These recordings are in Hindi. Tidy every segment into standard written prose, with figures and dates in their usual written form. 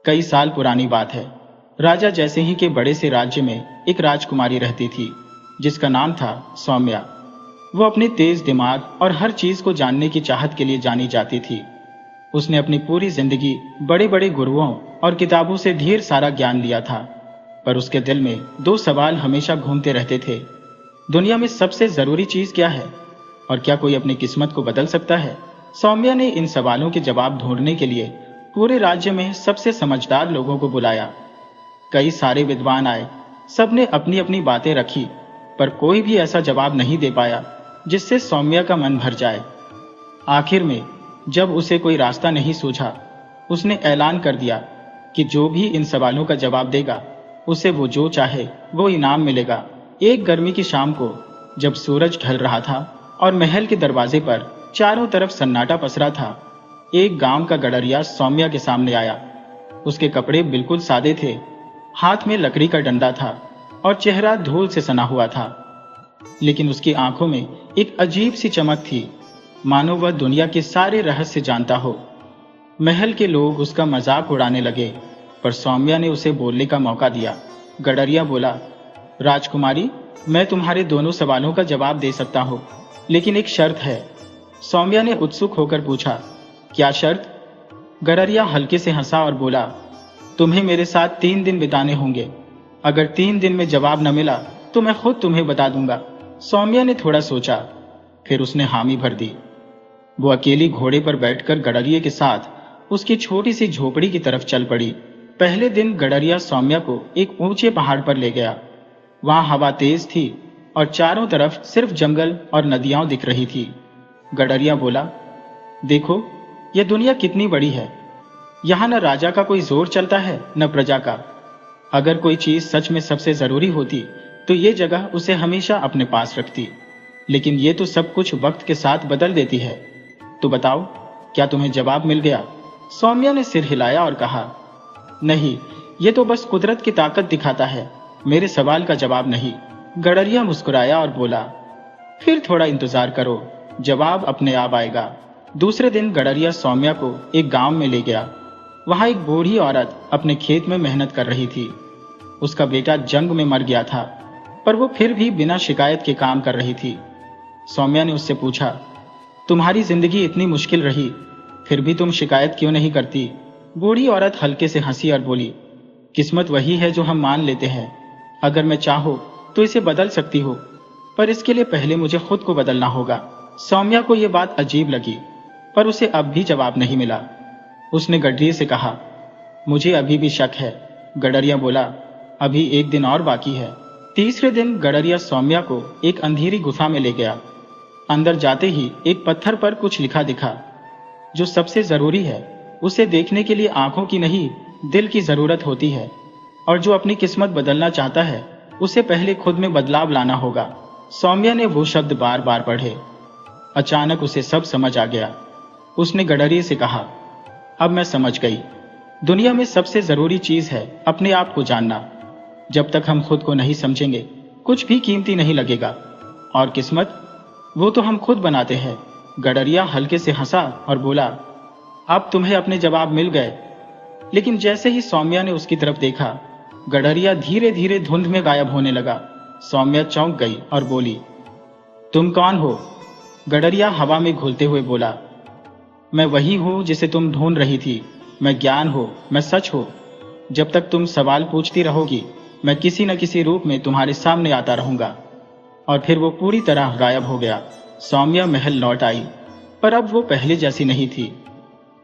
कई साल पुरानी बात है। राजा जैसे ही के बड़े से राज्य में एक राजकुमारी रहती थी जिसका नाम था सौम्या। वो अपने तेज दिमाग और हर चीज को जानने की चाहत के लिए जानी जाती थी। उसने अपनी पूरी जिंदगी बड़े बड़े गुरुओं और किताबों से ढेर सारा ज्ञान लिया था, पर उसके दिल में दो सवाल हमेशा घूमते रहते थे। दुनिया में सबसे जरूरी चीज क्या है और क्या कोई अपनी किस्मत को बदल सकता है? सौम्या ने इन सवालों के जवाब ढूंढने के लिए पूरे राज्य में सबसे समझदार लोगों को बुलाया। कई सारे विद्वान आए, सबने अपनी अपनी बातें रखी, पर कोई भी ऐसा जवाब नहीं दे पाया जिससे सौम्या का मन भर जाए। आखिर में जब उसे कोई रास्ता नहीं सूझा, उसने ऐलान कर दिया कि जो भी इन सवालों का जवाब देगा उसे वो जो चाहे वो इनाम मिलेगा। एक गर्मी की शाम को जब सूरज ढल रहा था और महल के दरवाजे पर चारों तरफ सन्नाटा पसरा था, एक गांव का गडरिया सौम्या के सामने आया। उसके कपड़े बिल्कुल सादे थे, हाथ में लकड़ी का डंडा था और चेहरा धूल से सना हुआ था, लेकिन उसकी आंखों में एक अजीब सी चमक थी, मानो वह दुनिया के सारे रहस्य जानता हो। महल के लोग उसका मजाक उड़ाने लगे, पर सौम्या ने उसे बोलने का मौका दिया। गडरिया बोला, राजकुमारी, मैं तुम्हारे दोनों सवालों का जवाब दे सकता हूँ, लेकिन एक शर्त है। सौम्या ने उत्सुक होकर पूछा, क्या शर्त? गडरिया हल्के से हंसा और बोला, तुम्हें मेरे साथ 3 दिन बिताने होंगे। अगर 3 दिन में जवाब न मिला तो मैं खुद तुम्हें बता दूंगा। सौम्या ने थोड़ा सोचा, फिर उसने हामी भर दी। वो अकेली घोड़े पर बैठकर गडरिये के साथ उसकी छोटी सी झोपड़ी की तरफ चल पड़ी। पहले दिन गडरिया सौम्या को एक ऊंचे पहाड़ पर ले गया। वहां हवा तेज थी और चारों तरफ सिर्फ जंगल और नदियां दिख रही थी। गडरिया बोला, देखो, यह दुनिया कितनी बड़ी है। यहाँ न राजा का कोई जोर चलता है न प्रजा का। अगर कोई चीज सच में सबसे जरूरी होती तो ये जगह उसे हमेशा अपने पास रखती, लेकिन ये तो सब कुछ वक्त के साथ बदल देती है। तो बताओ, क्या तुम्हें जवाब मिल गया? सौम्या ने सिर हिलाया और कहा, नहीं, ये तो बस कुदरत की ताकत दिखाता है, मेरे सवाल का जवाब नहीं। गडरिया मुस्कुराया और बोला, फिर थोड़ा इंतजार करो, जवाब अपने आप आएगा। दूसरे दिन गडरिया सौम्या को एक गांव में ले गया। वहां एक बूढ़ी औरत अपने खेत में मेहनत कर रही थी। उसका बेटा जंग में मर गया था, पर वो फिर भी बिना शिकायत के काम कर रही थी। सौम्या ने उससे पूछा, तुम्हारी जिंदगी इतनी मुश्किल रही, फिर भी तुम शिकायत क्यों नहीं करती? बूढ़ी औरत हल्के से हंसी और बोली, किस्मत वही है जो हम मान लेते हैं। अगर मैं चाहूं तो इसे बदल सकती हूँ, पर इसके लिए पहले मुझे खुद को बदलना होगा। सौम्या को यह बात अजीब लगी, पर उसे अब भी जवाब नहीं मिला। उसने गडरिये से कहा, मुझे अभी भी शक है। गडरिया बोला, अभी एक दिन और बाकी है। तीसरे दिन गडरिया सौम्या को एक अंधेरी गुफा में ले गया। अंदर जाते ही एक पत्थर पर कुछ लिखा दिखा। जो सबसे जरूरी है, उसे देखने के लिए आंखों की नहीं, दिल की जरूरत होती है, और जो अपनी किस्मत बदलना चाहता है उसे पहले खुद में बदलाव लाना होगा। सौम्या ने वो शब्द बार बार पढ़े। अचानक उसे सब समझ आ गया। उसने गडरिये से कहा, अब मैं समझ गई, दुनिया में सबसे जरूरी चीज है अपने आप को जानना। जब तक हम खुद को नहीं समझेंगे कुछ भी कीमती नहीं लगेगा, और किस्मत, वो तो हम खुद बनाते हैं। गडरिया हल्के से हंसा और बोला, अब तुम्हें अपने जवाब मिल गए। लेकिन जैसे ही सौम्या ने उसकी तरफ देखा, गडरिया धीरे धीरे धुंध में गायब होने लगा। सौम्या चौंक गई और बोली, तुम कौन हो? गडरिया हवा में घुलते हुए बोला, मैं वही हूं जिसे तुम ढूंढ रही थी। मैं ज्ञान हो, मैं सच हो। जब तक तुम सवाल पूछती रहोगी, मैं किसी न किसी रूप में तुम्हारे सामने आता रहूंगा। और फिर वो पूरी तरह गायब हो गया। सौम्या महल लौट आई, पर अब वो पहले जैसी नहीं थी।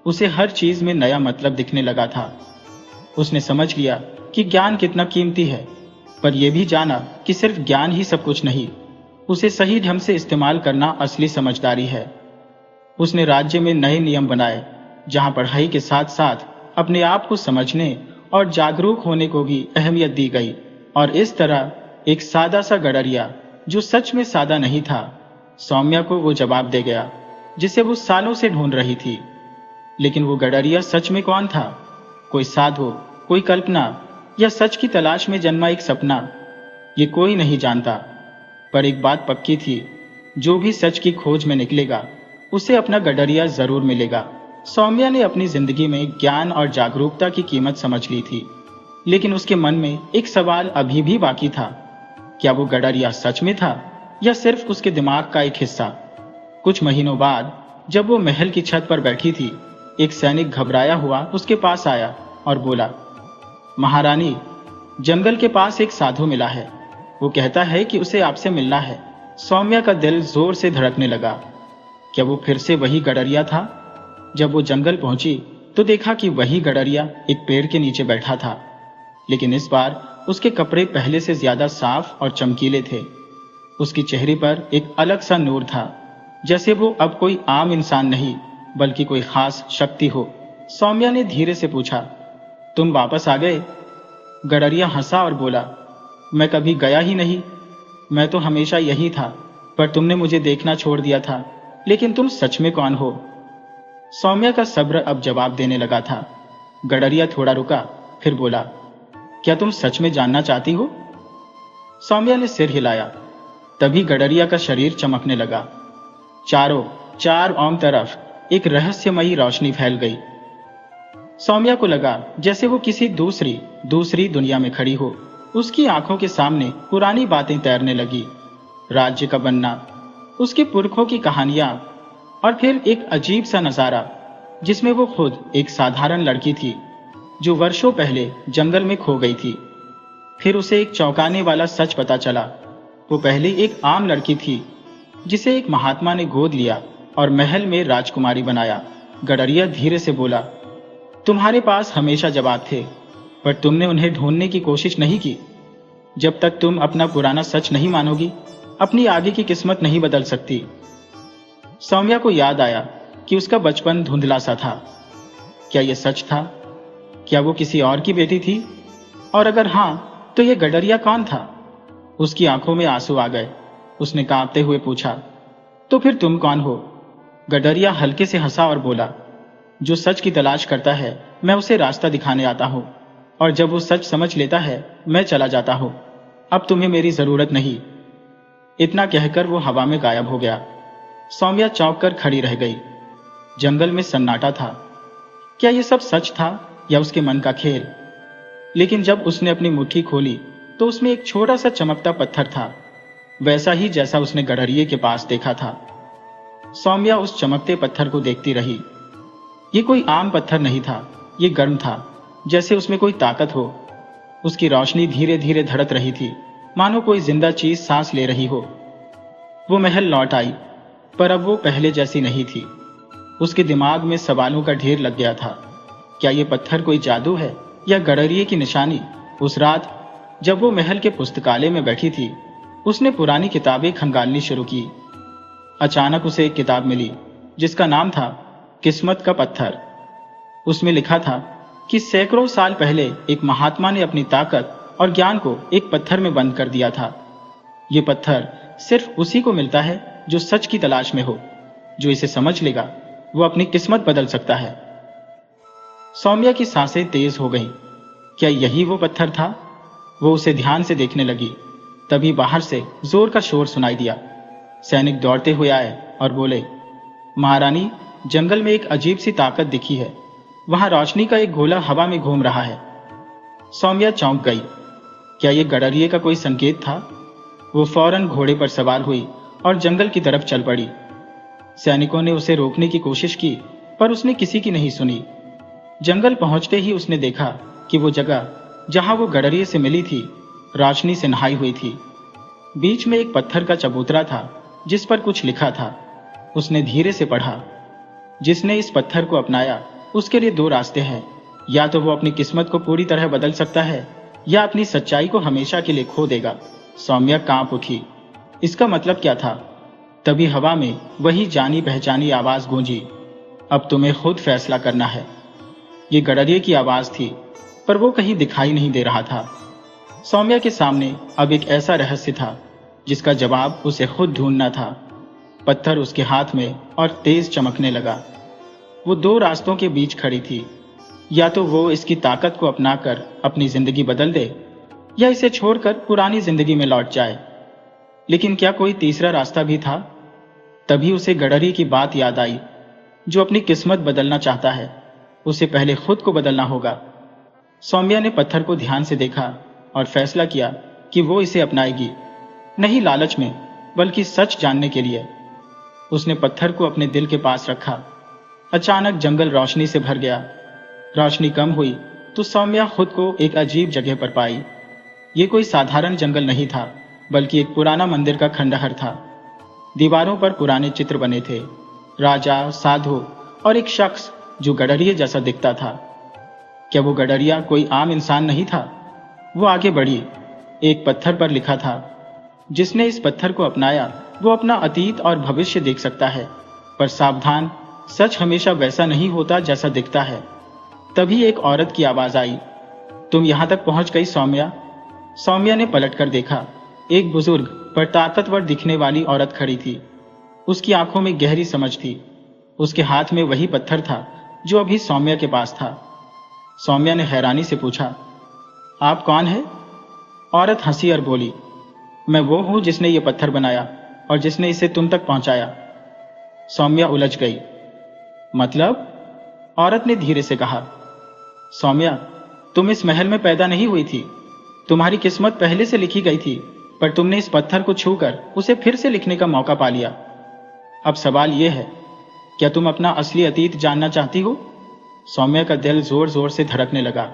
उसे हर चीज में नया मतलब दिखने लगा था। उसने समझ लिया कि ज्ञान कितना कीमती है, पर यह भी जाना कि सिर्फ ज्ञान ही सब कुछ नहीं, उसे सही ढंग से इस्तेमाल करना असली समझदारी है। उसने राज्य में नए नियम बनाए, जहां पढ़ाई के साथ साथ अपने आप को समझने और जागरूक होने को भी अहमियत दी गई। और इस तरह एक सादा सा गडरिया, जो सच में सादा नहीं था, सौम्या को वो जवाब दे गया जिसे वो सालों से ढूंढ रही थी। लेकिन वो गडरिया सच में कौन था? कोई साधु, कोई कल्पना, या सच की तलाश में जन्मा एक सपना? ये कोई नहीं जानता। पर एक बात पक्की थी, जो भी सच की खोज में निकलेगा उसे अपना गडरिया जरूर मिलेगा। सौम्या ने अपनी जिंदगी में ज्ञान और जागरूकता की कीमत समझ ली थी, लेकिन उसके मन में एक सवाल अभी भी बाकी था। क्या वो गडरिया सच में था या सिर्फ उसके दिमाग का एक हिस्सा? कुछ महीनों बाद जब वो महल की छत पर बैठी थी, एक सैनिक घबराया हुआ उसके पास आया और बोला, महारानी, जंगल के पास एक साधु मिला है। वो कहता है कि उसे आपसे मिलना है। सौम्या का दिल जोर से धड़कने लगा। क्या वो फिर से वही गडरिया था? जब वो जंगल पहुंची तो देखा कि वही गडरिया एक पेड़ के नीचे बैठा था, लेकिन इस बार उसके कपड़े पहले से ज्यादा साफ और चमकीले थे। उसकी चेहरे पर एक अलग सा नूर था, जैसे वो अब कोई आम इंसान नहीं बल्कि कोई खास शक्ति हो। सौम्या ने धीरे से पूछा, तुम वापस आ गए? गडरिया हंसा और बोला, मैं कभी गया ही नहीं। मैं तो हमेशा यही था, पर तुमने मुझे देखना छोड़ दिया था। लेकिन तुम सच में कौन हो? सौम्या का सब्र अब जवाब देने लगा था। गडरिया थोड़ा रुका, फिर बोला, क्या तुम सच में जानना चाहती हो? सौम्या ने सिर हिलाया। तभी गडरिया का शरीर चमकने लगा। चारों तरफ एक रहस्यमयी रोशनी फैल गई। सौम्या को लगा जैसे वो किसी दूसरी दुनिया में खड़ी हो। उसकी आंखों के सामने पुरानी बातें तैरने लगी, राज्य का बनना, उसके पुरखों की कहानियां, और फिर एक अजीब सा नजारा जिसमें वो खुद एक साधारण लड़की थी जो वर्षों पहले जंगल में खो गई थी। फिर उसे एक चौंकाने वाला सच पता चला। वो पहले एक आम लड़की थी जिसे एक महात्मा ने गोद लिया और महल में राजकुमारी बनाया। गडरिया धीरे से बोला, तुम्हारे पास हमेशा जवाब थे, पर तुमने उन्हें ढूंढने की कोशिश नहीं की। जब तक तुम अपना पुराना सच नहीं मानोगी, अपनी आगे की किस्मत नहीं बदल सकती। सौम्या को याद आया कि उसका बचपन धुंधला सा था। क्या यह सच था? क्या वो किसी और की बेटी थी? और अगर हां, तो यह गडरिया कौन था? उसकी आंखों में आंसू आ गए। उसने कांपते हुए पूछा, तो फिर तुम कौन हो? गडरिया हल्के से हंसा और बोला, जो सच की तलाश करता है, मैं उसे रास्ता दिखाने आता हूं, और जब वो सच समझ लेता है, मैं चला जाता हूं। अब तुम्हें मेरी जरूरत नहीं। इतना कहकर वो हवा में गायब हो गया। सौम्या चौंक कर खड़ी रह गई। जंगल में सन्नाटा था। क्या यह सब सच था या उसके मन का खेल? लेकिन जब उसने अपनी मुट्ठी खोली तो उसमें एक छोटा सा चमकता पत्थर था, वैसा ही जैसा उसने गडरिये के पास देखा था। सौम्या उस चमकते पत्थर को देखती रही। ये कोई आम पत्थर नहीं था, ये गर्म था, जैसे उसमें कोई ताकत हो। उसकी रोशनी धीरे धीरे धड़क रही थी, मानो कोई जिंदा चीज सांस ले रही हो। वो महल लौट आई, पर अब वो पहले जैसी नहीं थी। उसके दिमाग में सवालों का ढेर लग गया था। क्या ये पत्थर कोई जादू है या गडरिये की निशानी? उस रात जब वो महल के पुस्तकालय में बैठी थी, उसने पुरानी किताबें खंगालनी शुरू की। अचानक उसे एक किताब मिली जिसका नाम था किस्मत का पत्थर। उसमें लिखा था कि सैकड़ों साल पहले एक महात्मा ने अपनी ताकत और ज्ञान को एक पत्थर में बंद कर दिया था। ये पत्थर सिर्फ उसी को मिलता है जो सच की तलाश में हो। जो इसे समझ लेगा, वो अपनी किस्मत बदल सकता है। सौम्या की सांसें तेज हो गईं। क्या यही वो पत्थर था? वो उसे ध्यान से देखने लगी। तभी बाहर से जोर का शोर सुनाई दिया। सैनिक दौड़ते हुए आए और बोले, महारानी, जंगल में एक अजीब सी ताकत दिखी है। वहां रोशनी का एक गोला हवा में घूम रहा है। सौम्या चौंक गई। क्या यह गडरिये का कोई संकेत था? वो फौरन घोड़े पर सवार हुई और जंगल की तरफ चल पड़ी। सैनिकों ने उसे रोकने की कोशिश की, पर उसने किसी की नहीं सुनी। जंगल पहुंचते ही उसने देखा कि वो जगह जहां वो गडरिये से मिली थी, रोशनी से नहाई हुई थी। बीच में एक पत्थर का चबूतरा था जिस पर कुछ लिखा था। उसने धीरे से पढ़ा, जिसने इस पत्थर को अपनाया उसके लिए दो रास्ते हैं। या तो वो अपनी किस्मत को पूरी तरह बदल सकता है, या अपनी सच्चाई को हमेशा के लिए खो देगा। सौम्या कांप उठी। इसका मतलब क्या था? तभी हवा में वही जानी पहचानी आवाज गूंजी, अब तुम्हें खुद फैसला करना है। ये गडरिये की आवाज थी, पर वो कहीं दिखाई नहीं दे रहा था। सौम्या के सामने अब एक ऐसा रहस्य था जिसका जवाब उसे खुद ढूंढना था। पत्थर उसके हाथ में और तेज चमकने लगा। वो दो रास्तों के बीच खड़ी थी। या तो वो इसकी ताकत को अपनाकर अपनी जिंदगी बदल दे, या इसे छोड़कर पुरानी जिंदगी में लौट जाए। लेकिन क्या कोई तीसरा रास्ता भी था? तभी उसे गडरिये की बात याद आई। जो अपनी किस्मत बदलना चाहता है उसे पहले खुद को बदलना होगा। सौम्या ने पत्थर को ध्यान से देखा और फैसला किया कि वो इसे अपनाएगी, नहीं लालच में बल्कि सच जानने के लिए। उसने पत्थर को अपने दिल के पास रखा। अचानक जंगल रोशनी से भर गया। रोशनी कम हुई तो सौम्या खुद को एक अजीब जगह पर पाई। ये कोई साधारण जंगल नहीं था, बल्कि एक पुराना मंदिर का खंडहर था। दीवारों पर पुराने चित्र बने थे, राजा, साधु और एक शख्स जो गडरिये जैसा दिखता था। क्या वो गडरिया कोई आम इंसान नहीं था? वो आगे बढ़ी। एक पत्थर पर लिखा था, जिसने इस पत्थर को अपनाया वो अपना अतीत और भविष्य देख सकता है, पर सावधान, सच हमेशा वैसा नहीं होता जैसा दिखता है। तभी एक औरत की आवाज आई, तुम यहां तक पहुंच गई सौम्या? सौम्या ने पलटकर देखा। एक बुजुर्ग पर ताकतवर दिखने वाली औरत खड़ी थी। उसकी आंखों में गहरी समझ थी। उसके हाथ में वही पत्थर था जो अभी सौम्या के पास था। सौम्या ने हैरानी से पूछा, आप कौन है? औरत हंसी और बोली, मैं वो हूं जिसने ये पत्थर बनाया और जिसने इसे तुम तक पहुंचाया। सौम्या उलझ गई। मतलब? औरत ने धीरे से कहा, सौम्या, तुम इस महल में पैदा नहीं हुई थी। तुम्हारी किस्मत पहले से लिखी गई थी, पर तुमने इस पत्थर को छूकर उसे फिर से लिखने का मौका पा लिया। अब सवाल यह है, क्या तुम अपना असली अतीत जानना चाहती हो? सौम्या का दिल जोर जोर से धड़कने लगा।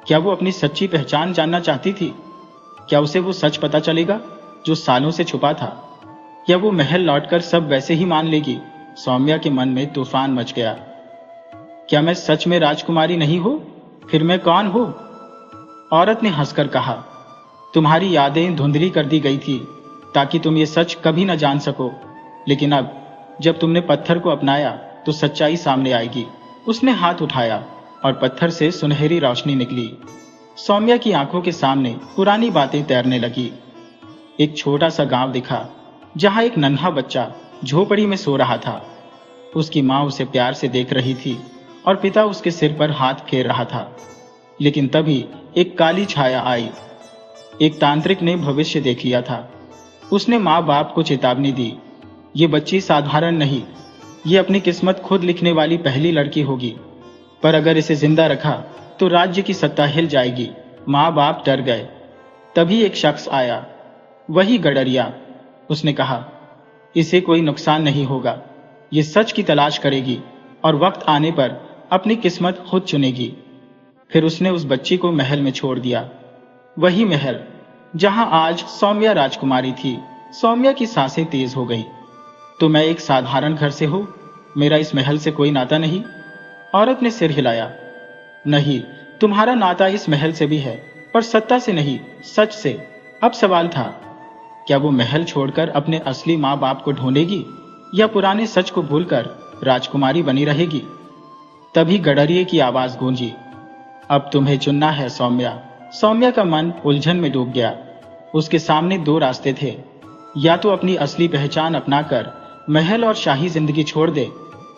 क्या वो अपनी सच्ची पहचान जानना चाहती थी? क्या उसे वो सच पता चलेगा जो सालों से छुपा था? या वो महल लौटकर सब वैसे ही मान लेगी? सौम्या के मन में तूफान मच गया। क्या मैं सच में राजकुमारी नहीं हूं? फिर मैं कौन हूं? औरत ने हंसकर कहा, तुम्हारी यादें धुंधली कर दी गई थी ताकि तुम ये सच कभी न जान सको, लेकिन अब जब तुमने पत्थर को अपनाया तो सच्चाई सामने आएगी। उसने हाथ उठाया और पत्थर से सुनहरी रोशनी निकली। सौम्या की आंखों के सामने पुरानी बातें तैरने लगी। एक छोटा सा गांव दिखा जहां एक नन्हा बच्चा झोपड़ी में सो रहा था। उसकी मां उसे प्यार से देख रही थी और पिता उसके सिर पर हाथ फेर रहा था। लेकिन तभी एक काली छाया आई। एक तांत्रिक ने भविष्य देख लिया था। उसने माँ बाप को चेतावनी दी, ये बच्ची साधारण नहीं, ये अपनी किस्मत खुद लिखने वाली पहली लड़की होगी। पर अगर इसे जिंदा रखा तो राज्य की सत्ता हिल जाएगी। माँ बाप डर गए। तभी एक शख्स आया, वही गडरिया। उसने कहा, इसे कोई नुकसान नहीं होगा, ये सच की तलाश करेगी और वक्त आने पर अपनी किस्मत खुद चुनेगी। फिर उसने उस बच्ची को महल में छोड़ दिया, वही महल जहां आज सौम्या राजकुमारी थी। सौम्या की सांसें तेज हो गई। तो मैं एक साधारण घर से हूं, मेरा इस महल से कोई नाता नहीं? औरत ने सिर हिलाया। नहीं, तुम्हारा नाता इस महल से भी है, पर सत्ता से नहीं, सच से। अब सवाल था, क्या वो महल छोड़कर अपने असली माँ बाप को ढूंढेगी या पुराने सच को भूलकर राजकुमारी बनी रहेगी? तभी गडरिये की आवाज गूंजी, अब तुम्हें चुनना है सौम्या। सौम्या का मन उलझन में डूब गया। उसके सामने दो रास्ते थे, या तो अपनी असली पहचान अपनाकर महल और शाही जिंदगी छोड़ दे,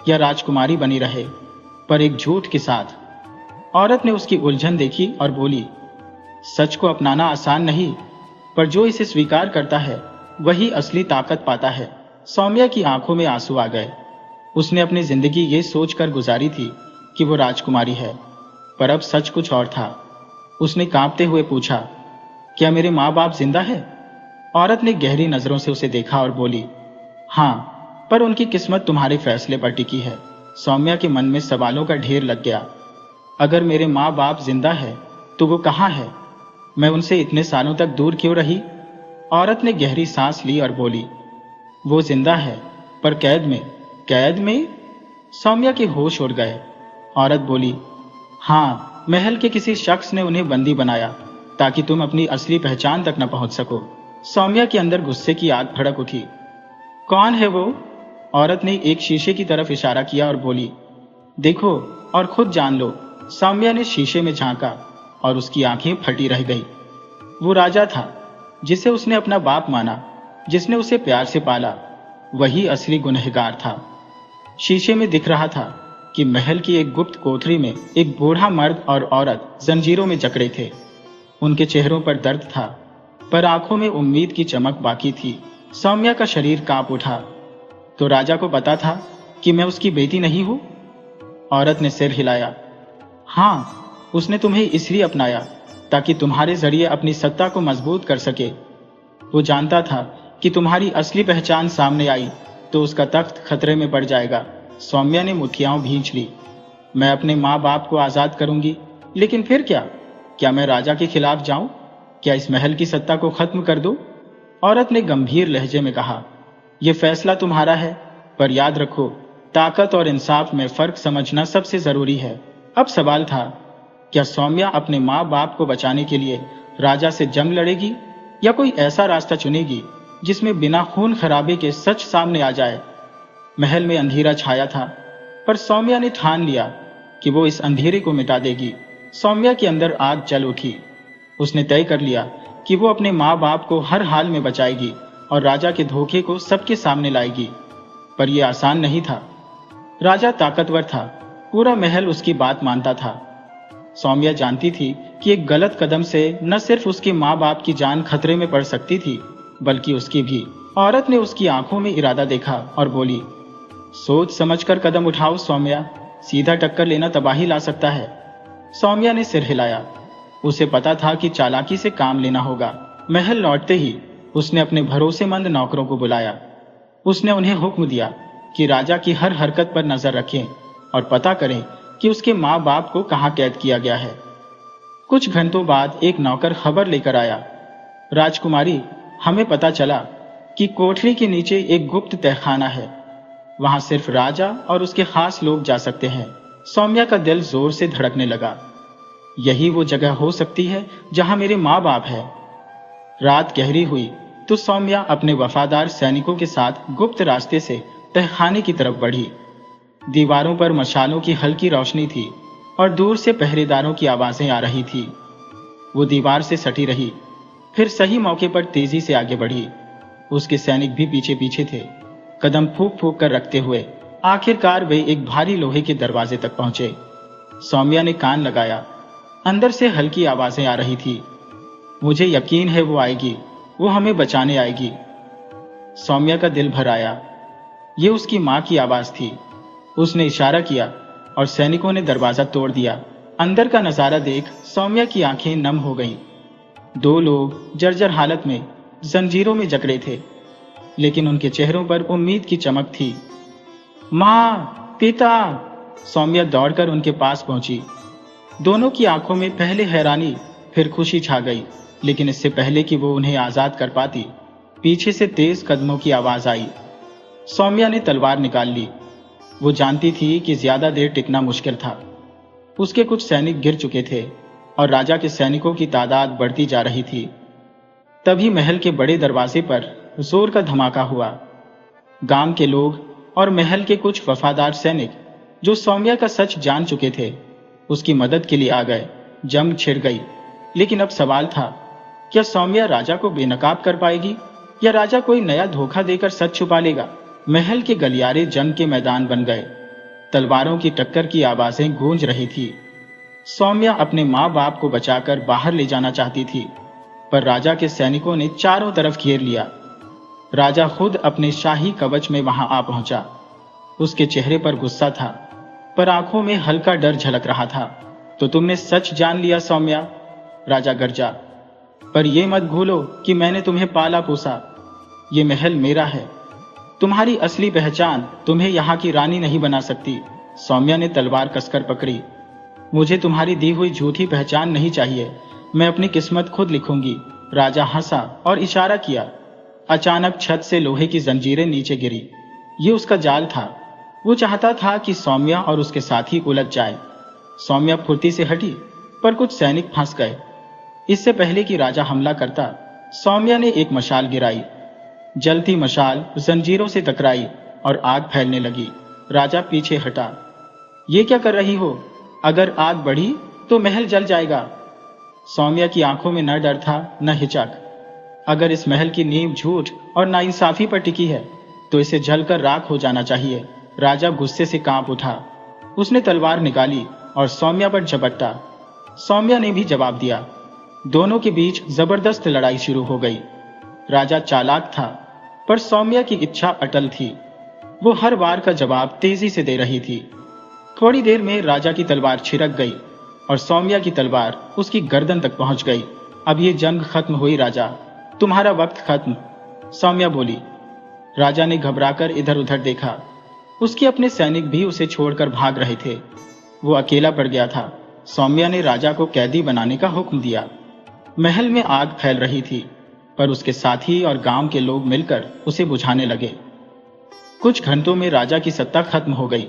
या राजकुमारी बनी रहे, पर एक झूठ के साथ। औरत ने उसकी उलझन देखी और बोली, सच को अपनाना आसान नहीं, पर जो इसे स्वीकार करता है वही असली ताकत पाता है। सौम्या की आंखों में आंसू आ गए। उसने अपनी जिंदगी ये सोचकर गुजारी थी कि वो राजकुमारी है, पर अब सच कुछ और था। उसने कांपते हुए पूछा, क्या मेरे माँ बाप जिंदा है? औरत ने गहरी नजरों से उसे देखा और बोली, हाँ, पर उनकी किस्मत तुम्हारे फैसले पर टिकी है। सौम्या के मन में सवालों का ढेर लग गया। अगर मेरे माँ बाप जिंदा है तो वो कहाँ है? मैं उनसे इतने सालों तक दूर क्यों रही? औरत ने गहरी सांस ली और बोली, वो जिंदा है, पर कैद में। कैद में? सौम्या के होश उड़ गए। औरत बोली, हाँ, महल के किसी शख्स ने उन्हें बंदी बनाया ताकि तुम अपनी असली पहचान तक न पहुंच सको। सौम्या के अंदर गुस्से की आग भड़क उठी। कौन है वो? औरत ने एक शीशे की तरफ इशारा किया और बोली, देखो और खुद जान लो। सौम्या ने शीशे में झांका और उसकी आंखें फटी रह गई। वो राजा था जिसे उसने अपना बाप माना, जिसने उसे प्यार से पाला, वही असली गुनहगार था। शीशे में दिख रहा था कि महल की एक गुप्त कोठरी में एक बूढ़ा मर्द और औरत जंजीरों में जकड़े थे। उनके चेहरों पर दर्द था, पर आंखों में उम्मीद की चमक बाकी थी। सौम्या का शरीर कांप उठा। तो राजा को पता था कि मैं उसकी बेटी नहीं हूं? औरत ने सिर हिलाया। हाँ, उसने तुम्हें इसलिए अपनाया ताकि तुम्हारे जरिए अपनी सत्ता को मजबूत कर सके। वो जानता था कि तुम्हारी असली पहचान सामने आई तो उसका तख्त खतरे में पड़ जाएगा। सौम्या ने मुठियाओं भींच ली। मैं अपने माँ बाप को आजाद करूंगी, लेकिन फिर क्या? क्या मैं राजा के खिलाफ जाऊं? क्या इस महल की सत्ता को खत्म कर दूं? औरत ने गंभीर लहजे में कहा, यह फैसला तुम्हारा है, पर याद रखो, ताकत और इंसाफ में फर्क समझना सबसे जरूरी है। अब सवाल था, क्या सौम्या अपने माँ बाप को बचाने के लिए राजा से जंग लड़ेगी या कोई ऐसा रास्ता चुनेगी जिसमें बिना खून खराबे के सच सामने आ जाए? महल में अंधेरा छाया था, पर सौम्या ने ठान लिया कि वो इस अंधेरे को मिटा देगी। सौम्या के अंदर आग जल उठी। उसने तय कर लिया कि वो अपने माँ बाप को हर हाल में बचाएगी और राजा के धोखे को सबके सामने लाएगी। पर यह आसान नहीं था। राजा ताकतवर था, पूरा महल उसकी बात मानता था। सौम्या जानती थी कि एक गलत कदम से न सिर्फ उसके माँ बाप की जान खतरे में पड़ सकती थी, बल्कि उसकी भी। औरत ने उसकी आंखों में इरादा देखा और बोली, सोच समझकर कदम उठाओ सौम्या, सीधा टक्कर लेना तबाही ला सकता है। सौम्या ने सिर हिलाया। उसे पता था कि चालाकी से काम लेना होगा। महल लौटते ही उसने अपने भरोसेमंद नौकरों को बुलाया। उसने उन्हें हुक्म दिया कि राजा की हर हरकत पर नजर रखें और पता करें कि उसके माँ बाप को कहाँ कैद किया गया है। कुछ घंटों बाद एक नौकर खबर लेकर आया, राजकुमारी, हमें पता चला कि कोठरी के नीचे एक गुप्त तहखाना है। वहां सिर्फ राजा और उसके खास लोग जा सकते हैं। सौम्या का दिल जोर से धड़कने लगा। यही वो जगह हो सकती है जहां मेरे माँ बाप हैं। रात गहरी हुई तो सौम्या अपने वफादार सैनिकों के साथ गुप्त रास्ते से तहखाने की तरफ बढ़ी। दीवारों पर मशालों की हल्की रोशनी थी और दूर से पहरेदारों की आवाजें आ रही थी। वो दीवार से सटी रही, फिर सही मौके पर तेजी से आगे बढ़ी। उसके सैनिक भी पीछे पीछे थे, कदम फूंक फूंक कर रखते हुए। आखिरकार वे एक भारी लोहे के दरवाजे तक पहुंचे। सौम्या ने कान लगाया। अंदर से हल्की आवाजें आ रही थी। मुझे यकीन है वो आएगी, वो हमें बचाने आएगी। सौम्या का दिल भर आया। ये उसकी मां की आवाज थी। उसने इशारा किया और सैनिकों ने दरवाजा तोड़ दिया। अंदर का नजारा देख सौम्या की आंखें नम हो गईं। 2 लोग जर्जर हालत में जंजीरों में जकड़े थे, लेकिन उनके चेहरों पर उम्मीद की चमक थी। मां, पिता! सौम्या दौड़कर उनके पास पहुंची। दोनों की आंखों में पहले हैरानी, फिर खुशी छा गई। लेकिन इससे पहले कि वो उन्हें आजाद कर पाती, पीछे से तेज कदमों की आवाज आई। सौम्या ने तलवार निकाल ली। वो जानती थी कि ज्यादा देर टिकना मुश्किल था। उसके कुछ सैनिक गिर चुके थे और राजा के सैनिकों की तादाद बढ़ती जा रही थी। तभी महल के बड़े दरवाजे पर जोर का धमाका हुआ। गांव के लोग और महल के कुछ वफादार सैनिक जो सौम्या का सच जान चुके थे, उसकी मदद के लिए आ गए। जंग छिड़ गई, लेकिन अब सवाल था, क्या सौम्या राजा को बेनकाब कर पाएगी या राजा कोई नया धोखा देकर सच छुपा लेगा? महल के गलियारे जंग के मैदान बन गए। तलवारों की टक्कर की आवाजें गूंज रही थी। सौम्या अपने माँ बाप को बचाकर बाहर ले जाना चाहती थी, पर राजा के सैनिकों ने चारों तरफ घेर लिया। राजा खुद अपने शाही कवच में वहां आ पहुंचा। उसके चेहरे पर गुस्सा था, पर आंखों में हल्का डर झलक रहा था। तो तुमने सच जान लिया सौम्या, राजा गरजा। पर यह मत भूलो कि मैंने तुम्हें पाला पोसा। ये महल मेरा है। तुम्हारी असली पहचान तुम्हें यहाँ की रानी नहीं बना सकती। सौम्या ने तलवार कसकर पकड़ी। मुझे तुम्हारी दी हुई झूठी पहचान नहीं चाहिए। मैं अपनी किस्मत खुद लिखूंगी। राजा हंसा और इशारा किया। अचानक छत से लोहे की जंजीरें नीचे गिरी। ये उसका जाल था। वो चाहता था कि सौम्या और उसके साथी उलझ जाए। सौम्या फुर्ती से हटी, पर कुछ सैनिक फंस गए। इससे पहले कि राजा हमला करता, सौम्या ने एक मशाल गिराई। जलती मशाल जंजीरों से टकराई और आग फैलने लगी। राजा पीछे हटा। ये क्या कर रही हो? अगर आग बढ़ी तो महल जल जाएगा। सौम्या की आंखों में न डर था, न हिचक। अगर इस महल की नींव झूठ और नाइंसाफी पर टिकी है तो इसे जलकर राख हो जाना चाहिए। राजा गुस्से से कांप उठा। उसने तलवार निकाली और सौम्या पर झपटा। सौम्या ने भी जवाब दिया। दोनों के बीच जबरदस्त लड़ाई शुरू हो गई। राजा चालाक था, पर सौम्या की इच्छा अटल थी। वो हर बार का जवाब तेजी से दे रही थी। थोड़ी देर में राजा की तलवार छिड़क गई और सौम्या की तलवार उसकी गर्दन तक पहुंच गई। अब ये जंग खत्म हुई राजा, तुम्हारा वक्त खत्म, सौम्या बोली। राजा ने घबराकर इधर उधर देखा। उसके अपने सैनिक भी उसे छोड़कर भाग रहे थे। वो अकेला पड़ गया था। सौम्या ने राजा को कैदी बनाने का हुक्म दिया। महल में आग फैल रही थी, पर उसके साथी और गांव के लोग मिलकर उसे बुझाने लगे। कुछ घंटों में राजा की सत्ता खत्म हो गई।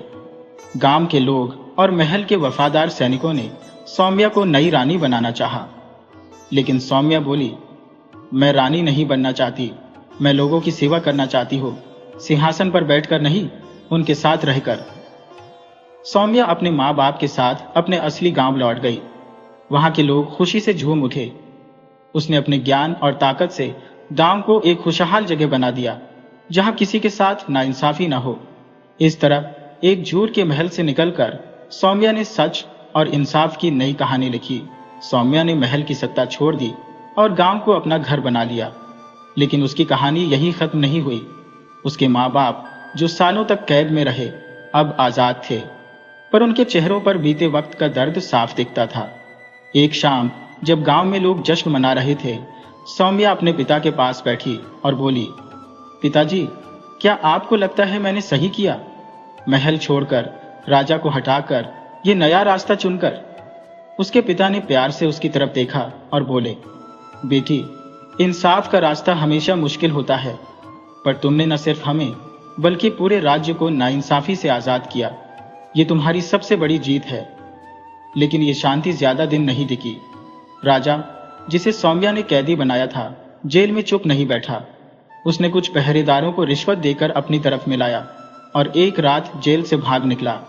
गांव के लोग और महल के वफादार सैनिकों ने सौम्या को नई रानी बनाना चाहा, लेकिन सौम्या बोली, मैं रानी नहीं बनना चाहती, मैं लोगों की सेवा करना चाहती हूँ, सिंहासन पर बैठकर नहीं, उनके साथ रहकर। सौम्या अपने माँ बाप के साथ अपने असली गांव लौट गई। वहां के लोग खुशी से झूम उठे। उसने अपने ज्ञान और ताकत से गांव को एक खुशहाल जगह बना दिया, जहां किसी के साथ नाइंसाफी न हो। इस तरह एक झूठ के महल से निकलकर सौम्या ने सच और इंसाफ की नई कहानी लिखी। सौम्या ने महल की सत्ता छोड़ दी और गांव को अपना घर बना लिया। लेकिन उसकी कहानी यहीं खत्म नहीं हुई। उसके माँ बाप जो सालों तक कैद में रहे, अब आजाद थे, पर उनके चेहरों पर बीते वक्त का दर्द साफ दिखता था। एक शाम जब गांव में लोग जश्न मना रहे थे, सौम्या अपने पिता के पास बैठी और बोली, पिताजी, क्या आपको लगता है मैंने सही किया, महल छोड़कर, राजा को हटाकर, ये नया रास्ता चुनकर? उसके पिता ने प्यार से उसकी तरफ देखा और बोले, बेटी, इंसाफ का रास्ता हमेशा मुश्किल होता है, पर तुमने न सिर्फ हमें बल्कि पूरे राज्य को नाइंसाफी से आजाद किया। ये तुम्हारी सबसे बड़ी जीत है। लेकिन ये शांति ज्यादा दिन नहीं टिकी। राजा, जिसे सौम्या ने कैदी बनाया था, जेल में चुप नहीं बैठा। उसने कुछ पहरेदारों को रिश्वत देकर अपनी तरफ मिलाया और एक रात जेल से भाग निकला।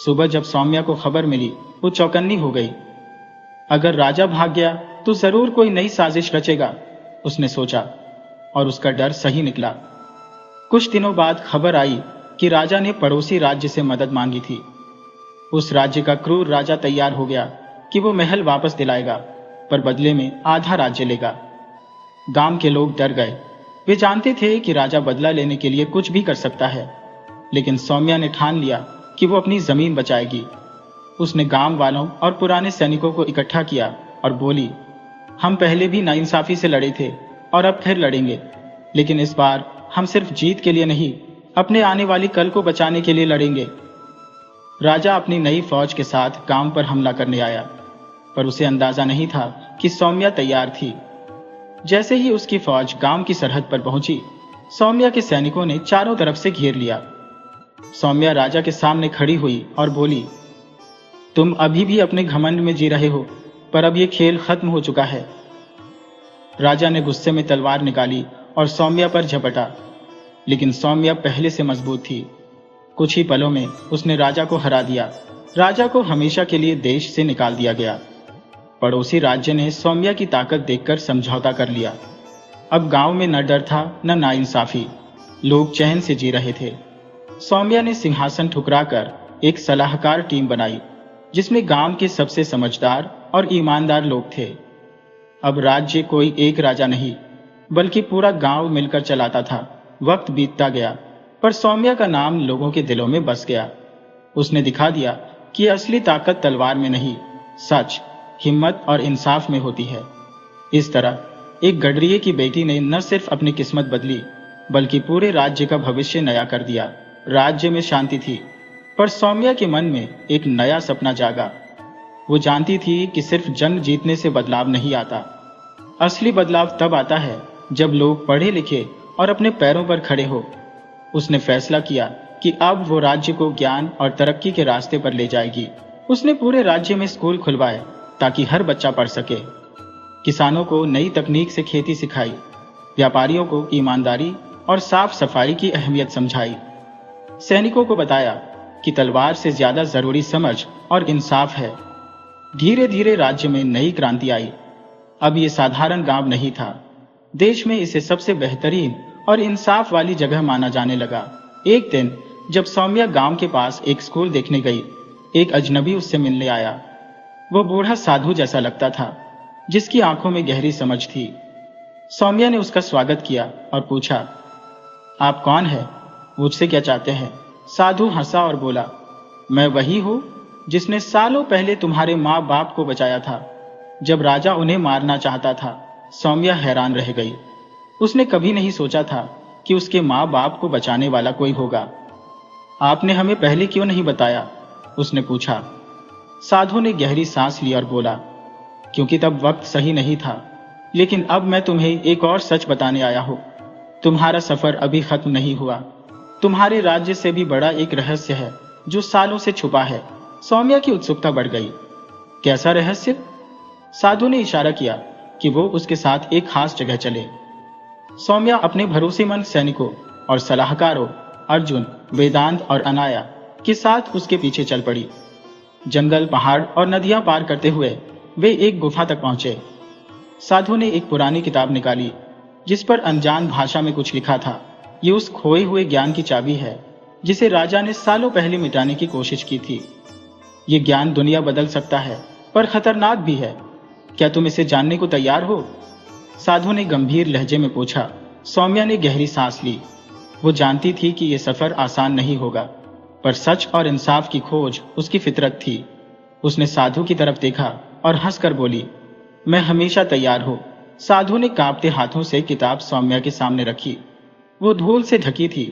सुबह जब सौम्या को खबर मिली, वो चौकन्नी हो गई। अगर राजा भाग गया तो जरूर कोई नई साजिश रचेगा, उसने सोचा, और उसका डर सही निकला। कुछ दिनों बाद खबर आई कि राजा ने पड़ोसी राज्य से मदद मांगी थी। उस राज्य का क्रूर राजा तैयार हो गया कि वो महल वापस दिलाएगा, पर बदले में आधा राज्य लेगा। गांव के लोग डर गए। वे जानते थे कि राजा बदला लेने के लिए कुछ भी कर सकता है, लेकिन सौम्या ने ठान लिया कि वो अपनी जमीन बचाएगी। उसने गांव वालों और पुराने सैनिकों को इकट्ठा किया और बोली, हम पहले भी नाइंसाफी से लड़े थे और अब फिर लड़ेंगे, लेकिन इस बार हम सिर्फ जीत के लिए नहीं, अपने आने वाली कल को बचाने के लिए लड़ेंगे। राजा अपनी नई फौज के साथ गांव पर हमला करने आया, पर उसे अंदाजा नहीं था कि सौम्या तैयार थी। जैसे ही उसकी फौज गांव की सरहद पर पहुंची, सौम्या के सैनिकों ने चारों तरफ से घेर लिया। सौम्या राजा के सामने खड़ी हुई और बोली, तुम अभी भी अपने घमंड में जी रहे हो, पर अब यह खेल खत्म हो चुका है। राजा ने गुस्से में तलवार निकाली और सौम्या पर झपटा, लेकिन सौम्या पहले से मजबूत थी। कुछ ही पलों में उसने राजा को हरा दिया। राजा को हमेशा के लिए देश से निकाल दिया गया। पड़ोसी राज्य ने सौम्या की ताकत देखकर समझौता कर लिया। अब गांव में न डर था न नाइंसाफी। लोग चैन से जी रहे थे। सौम्या ने सिंहासन ठुकराकर एक सलाहकार टीम बनाई, जिसमें गांव के सबसे समझदार और ईमानदार लोग थे। अब राज्य कोई एक राजा नहीं, बल्कि पूरा गांव मिलकर चलाता था। वक्त बीतता गया, पर सौम्या का नाम लोगों के दिलों में बस गया। उसने दिखा दिया कि असली ताकत तलवार में नहीं, सच, हिम्मत और इंसाफ में होती है। इस तरह एक गडरिये की बेटी ने न सिर्फ अपनी किस्मत बदली, बल्कि पूरे राज्य का भविष्य नया कर दिया। राज्य में शांति थी, पर सौम्या के मन में एक नया सपना जागा। वो जानती थी कि सिर्फ जंग जीतने से बदलाव नहीं आता। असली बदलाव तब आता है जब लोग पढ़े लिखे और अपने पैरों पर खड़े हो। उसने फैसला किया कि अब वो राज्य को ज्ञान और तरक्की के रास्ते पर ले जाएगी। उसने पूरे राज्य में स्कूल खुलवाए ताकि हर बच्चा पढ़ सके। किसानों को नई तकनीक से खेती सिखाई, व्यापारियों को ईमानदारी और साफ सफाई की अहमियत समझाई। सैनिकों को बताया कि तलवार से ज्यादा जरूरी समझ और इंसाफ है। धीरे धीरे राज्य में नई क्रांति आई। अब ये साधारण गांव नहीं था, देश में इसे सबसे बेहतरीन और इंसाफ वाली जगह माना जाने लगा। एक दिन जब सौम्या गांव के पास एक स्कूल देखने गई, एक अजनबी उससे मिलने आया। वो बूढ़ा साधु जैसा लगता था, जिसकी आंखों में गहरी समझ थी। सौम्या ने उसका स्वागत किया और पूछा, आप कौन है? मुझसे क्या चाहते हैं? साधु हंसा और बोला, मैं वही हूं जिसने सालों पहले तुम्हारे माँ बाप को बचाया था जब राजा उन्हें मारना चाहता था। सौम्या हैरान रह गई। उसने कभी नहीं सोचा था कि उसके माँ बाप को बचाने वाला कोई होगा। आपने हमें पहले क्यों नहीं बताया? उसने पूछा। साधु ने गहरी सांस ली और बोला, क्योंकि तब वक्त सही नहीं था। लेकिन अब मैं तुम्हें एक और सच बताने आया हूं। तुम्हारा सफर अभी खत्म नहीं हुआ। तुम्हारे राज्य से भी बड़ा एक रहस्य है जो सालों से छुपा है। सौम्या की उत्सुकता बढ़ गई। कैसा रहस्य? साधु ने इशारा किया कि वो उसके साथ एक खास जगह चले। सौम्या अपने भरोसेमंद सैनिकों और सलाहकारों अर्जुन, वेदांत और अनाया के साथ उसके पीछे चल पड़ी। जंगल, पहाड़ और नदियां पार करते हुए वे एक गुफा तक पहुंचे। साधु ने एक पुरानी किताब निकाली जिस पर अनजान भाषा में कुछ लिखा था। ये उस खोए हुए ज्ञान की चाबी है जिसे राजा ने सालों पहले मिटाने की कोशिश की थी। ये ज्ञान दुनिया बदल सकता है, पर खतरनाक भी है। क्या तुम इसे जानने को तैयार हो? साधु ने गंभीर लहजे में पूछा। सौम्या ने गहरी सांस ली। वो जानती थी कि यह सफर आसान नहीं होगा, पर सच और इंसाफ की खोज उसकी फितरत थी। उसने साधु की तरफ देखा और हंसकर बोली, मैं हमेशा तैयार हूं। साधु ने कांपते हाथों से किताब सौम्या के सामने रखी। वो धूल से ढकी थी,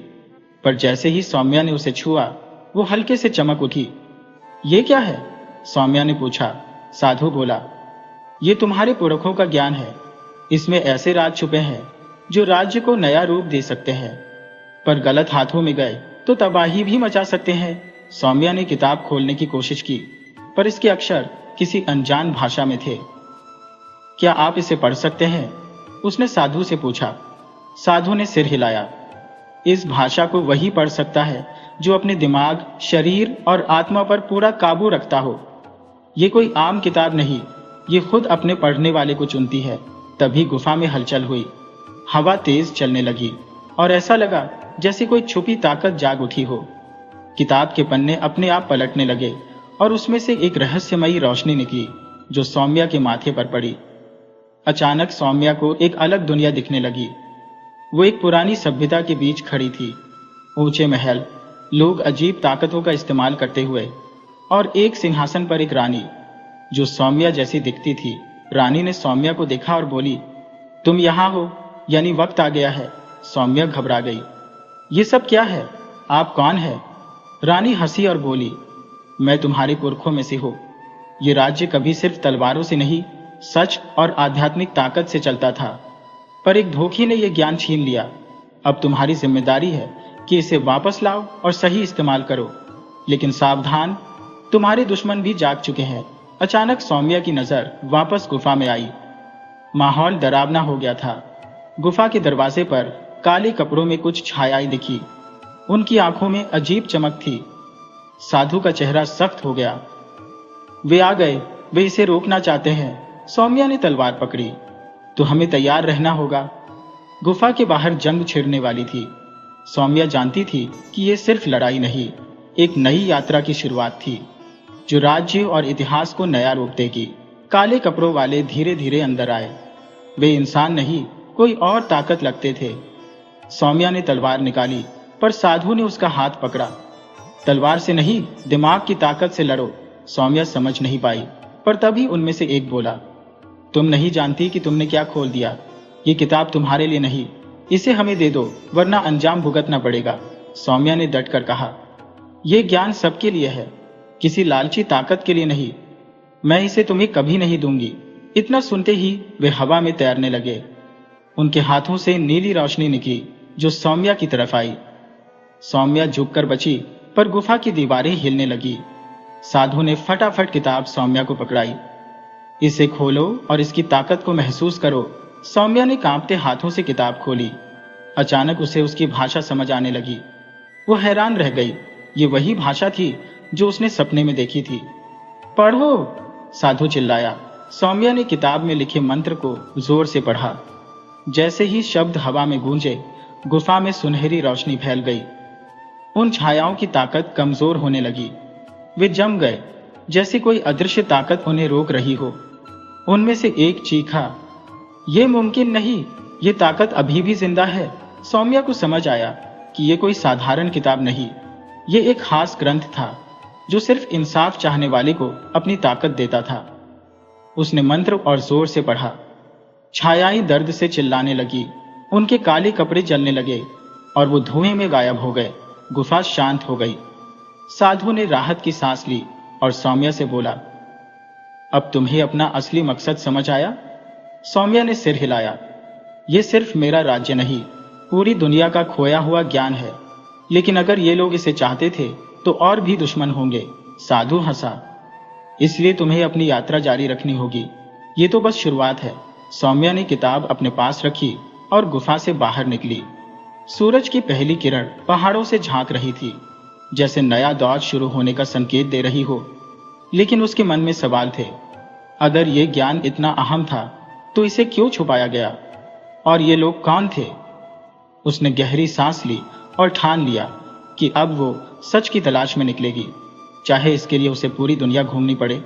पर जैसे ही सौम्या ने उसे छुआ, वो हल्के से चमक उठी। ये क्या है? सौम्या ने पूछा। साधु बोला, ये तुम्हारे पुरखों का ज्ञान है। इसमें ऐसे राज छुपे हैं जो राज्य को नया रूप दे सकते हैं, पर गलत हाथों में गए तो तबाही भी मचा सकते हैं। सौम्या ने किताब खोलने की कोशिश की, पर इसके अक्षर किसी अनजान भाषा में थे। क्या आप इसे पढ़ सकते हैं? उसने साधु से पूछा। साधु ने सिर हिलाया। इस भाषा को वही पढ़ सकता है जो अपने दिमाग, शरीर और आत्मा पर पूरा काबू रखता हो। ये कोई आम किताब नहीं, ये खुद अपने पढ़ने वाले को चुनती है। तभी गुफा में हलचल हुई। हवा तेज चलने लगी और ऐसा लगा जैसे कोई छुपी ताकत जाग उठी हो। किताब के पन्ने अपने आप पलटने लगे और उसमें से एक रहस्यमयी रोशनी निकली जो सौम्या के माथे पर पड़ी। अचानक सौम्या को एक अलग दुनिया दिखने लगी। वो एक पुरानी सभ्यता के बीच खड़ी थी। ऊंचे महल, लोग अजीब ताकतों का इस्तेमाल करते हुए, और एक सिंहासन पर एक रानी जो सौम्या जैसी दिखती थी। रानी ने सौम्या को देखा और बोली, तुम यहां हो, यानी वक्त आ गया है। सौम्या घबरा गई। ये सब क्या है? आप कौन है? रानी हंसी और बोली, मैं तुम्हारे पुरखों में से हूं। ये राज्य कभी सिर्फ तलवारों से नहीं, सच और आध्यात्मिक ताकत से चलता था, पर एक धोखे ने यह ज्ञान छीन लिया। अब तुम्हारी जिम्मेदारी है कि इसे वापस लाओ और सही इस्तेमाल करो। लेकिन सावधान, तुम्हारे दुश्मन भी जाग चुके हैं। अचानक सौम्या की नजर वापस गुफा में आई। माहौल डरावना हो गया था। गुफा के दरवाजे पर काले कपड़ों में कुछ छायाएं दिखी। उनकी आंखों में अजीब चमक थी। साधु का चेहरा सख्त हो गया। वे आ गए, वे इसे रोकना चाहते हैं। सौम्या ने तलवार पकड़ी। तो हमें तैयार रहना होगा। गुफा के बाहर जंग छिड़ने वाली थी। सौम्या जानती थी कि यह सिर्फ लड़ाई नहीं, एक नई यात्रा की शुरुआत थी जो राज्य और इतिहास को नया रूप देगी। काले कपड़ों वाले धीरे धीरे अंदर आए। वे इंसान नहीं, कोई और ताकत लगते थे। सौम्या ने तलवार निकाली, पर साधु ने उसका हाथ पकड़ा। तलवार से नहीं, दिमाग की ताकत से लड़ो। सौम्या समझ नहीं पाई, पर तभी उनमें से एक बोला, तुम नहीं जानती कि तुमने क्या खोल दिया। ये किताब तुम्हारे लिए नहीं, इसे हमें दे दो, वरना अंजाम भुगतना पड़ेगा। सौम्या ने डट कर कहा, यह ज्ञान सबके लिए है, किसी लालची ताकत के लिए नहीं। मैं इसे तुम्हें कभी नहीं दूंगी। इतना सुनते ही वे हवा में तैरने लगे। उनके हाथों से नीली रोशनी निकली जो सौम्या की तरफ आई। सौम्या झुककर बची, पर गुफा की दीवारें हिलने लगी। साधु ने फटाफट किताब सौम्या को पकड़ाई। इसे खोलो और इसकी ताकत को महसूस करो। सौम्या ने कांपते हाथों से किताब खोली। अचानक उसे उसकी भाषा समझ आने लगी। वो हैरान रह गई। ये वही भाषा थी जो उसने सपने में देखी थी। पढ़ो, साधु चिल्लाया। सौम्या ने किताब में लिखे मंत्र को जोर से पढ़ा। जैसे ही शब्द हवा में गूंजे, गुफा में सुनहरी रोशनी फैल गई। उन छायाओं की ताकत कमजोर होने लगी। वे जम गए, जैसे कोई अदृश्य ताकत उन्हें रोक रही हो। उनमें से एक चीखा, ये मुमकिन नहीं, ये ताकत अभी भी जिंदा है। सौम्या को समझ आया, कि ये कोई साधारण किताब नहीं, ये एक खास ग्रंथ था जो सिर्फ इंसाफ चाहने वाले को अपनी ताकत देता था। उसने मंत्र और जोर से पढ़ा। छायाएं दर्द से चिल्लाने लगी, उनके काले कपड़े जलने लगे और वो धुएं में गायब हो गए। गुफा शांत हो गई। साधु ने राहत की सांस ली और सौम्या से बोला, अब तुम्हें अपना असली मकसद समझ आया? सौम्या ने सिर हिलाया। यह सिर्फ मेरा राज्य नहीं, पूरी दुनिया का खोया हुआ ज्ञान है। लेकिन अगर ये लोग इसे चाहते थे तो और भी दुश्मन होंगे। साधु हंसा। इसलिए तुम्हें अपनी यात्रा जारी रखनी होगी, ये तो बस शुरुआत है। सौम्या ने किताब अपने पास रखी और गुफा से बाहर निकली। सूरज की पहली किरण पहाड़ों से झांक रही थी, जैसे नया दौर शुरू होने का संकेत दे रही हो। लेकिन उसके मन में सवाल थे। अगर ये ज्ञान इतना अहम था तो इसे क्यों छुपाया गया? और ये लोग कौन थे? उसने गहरी सांस ली और ठान लिया कि अब वो सच की तलाश में निकलेगी, चाहे इसके लिए उसे पूरी दुनिया घूमनी पड़े।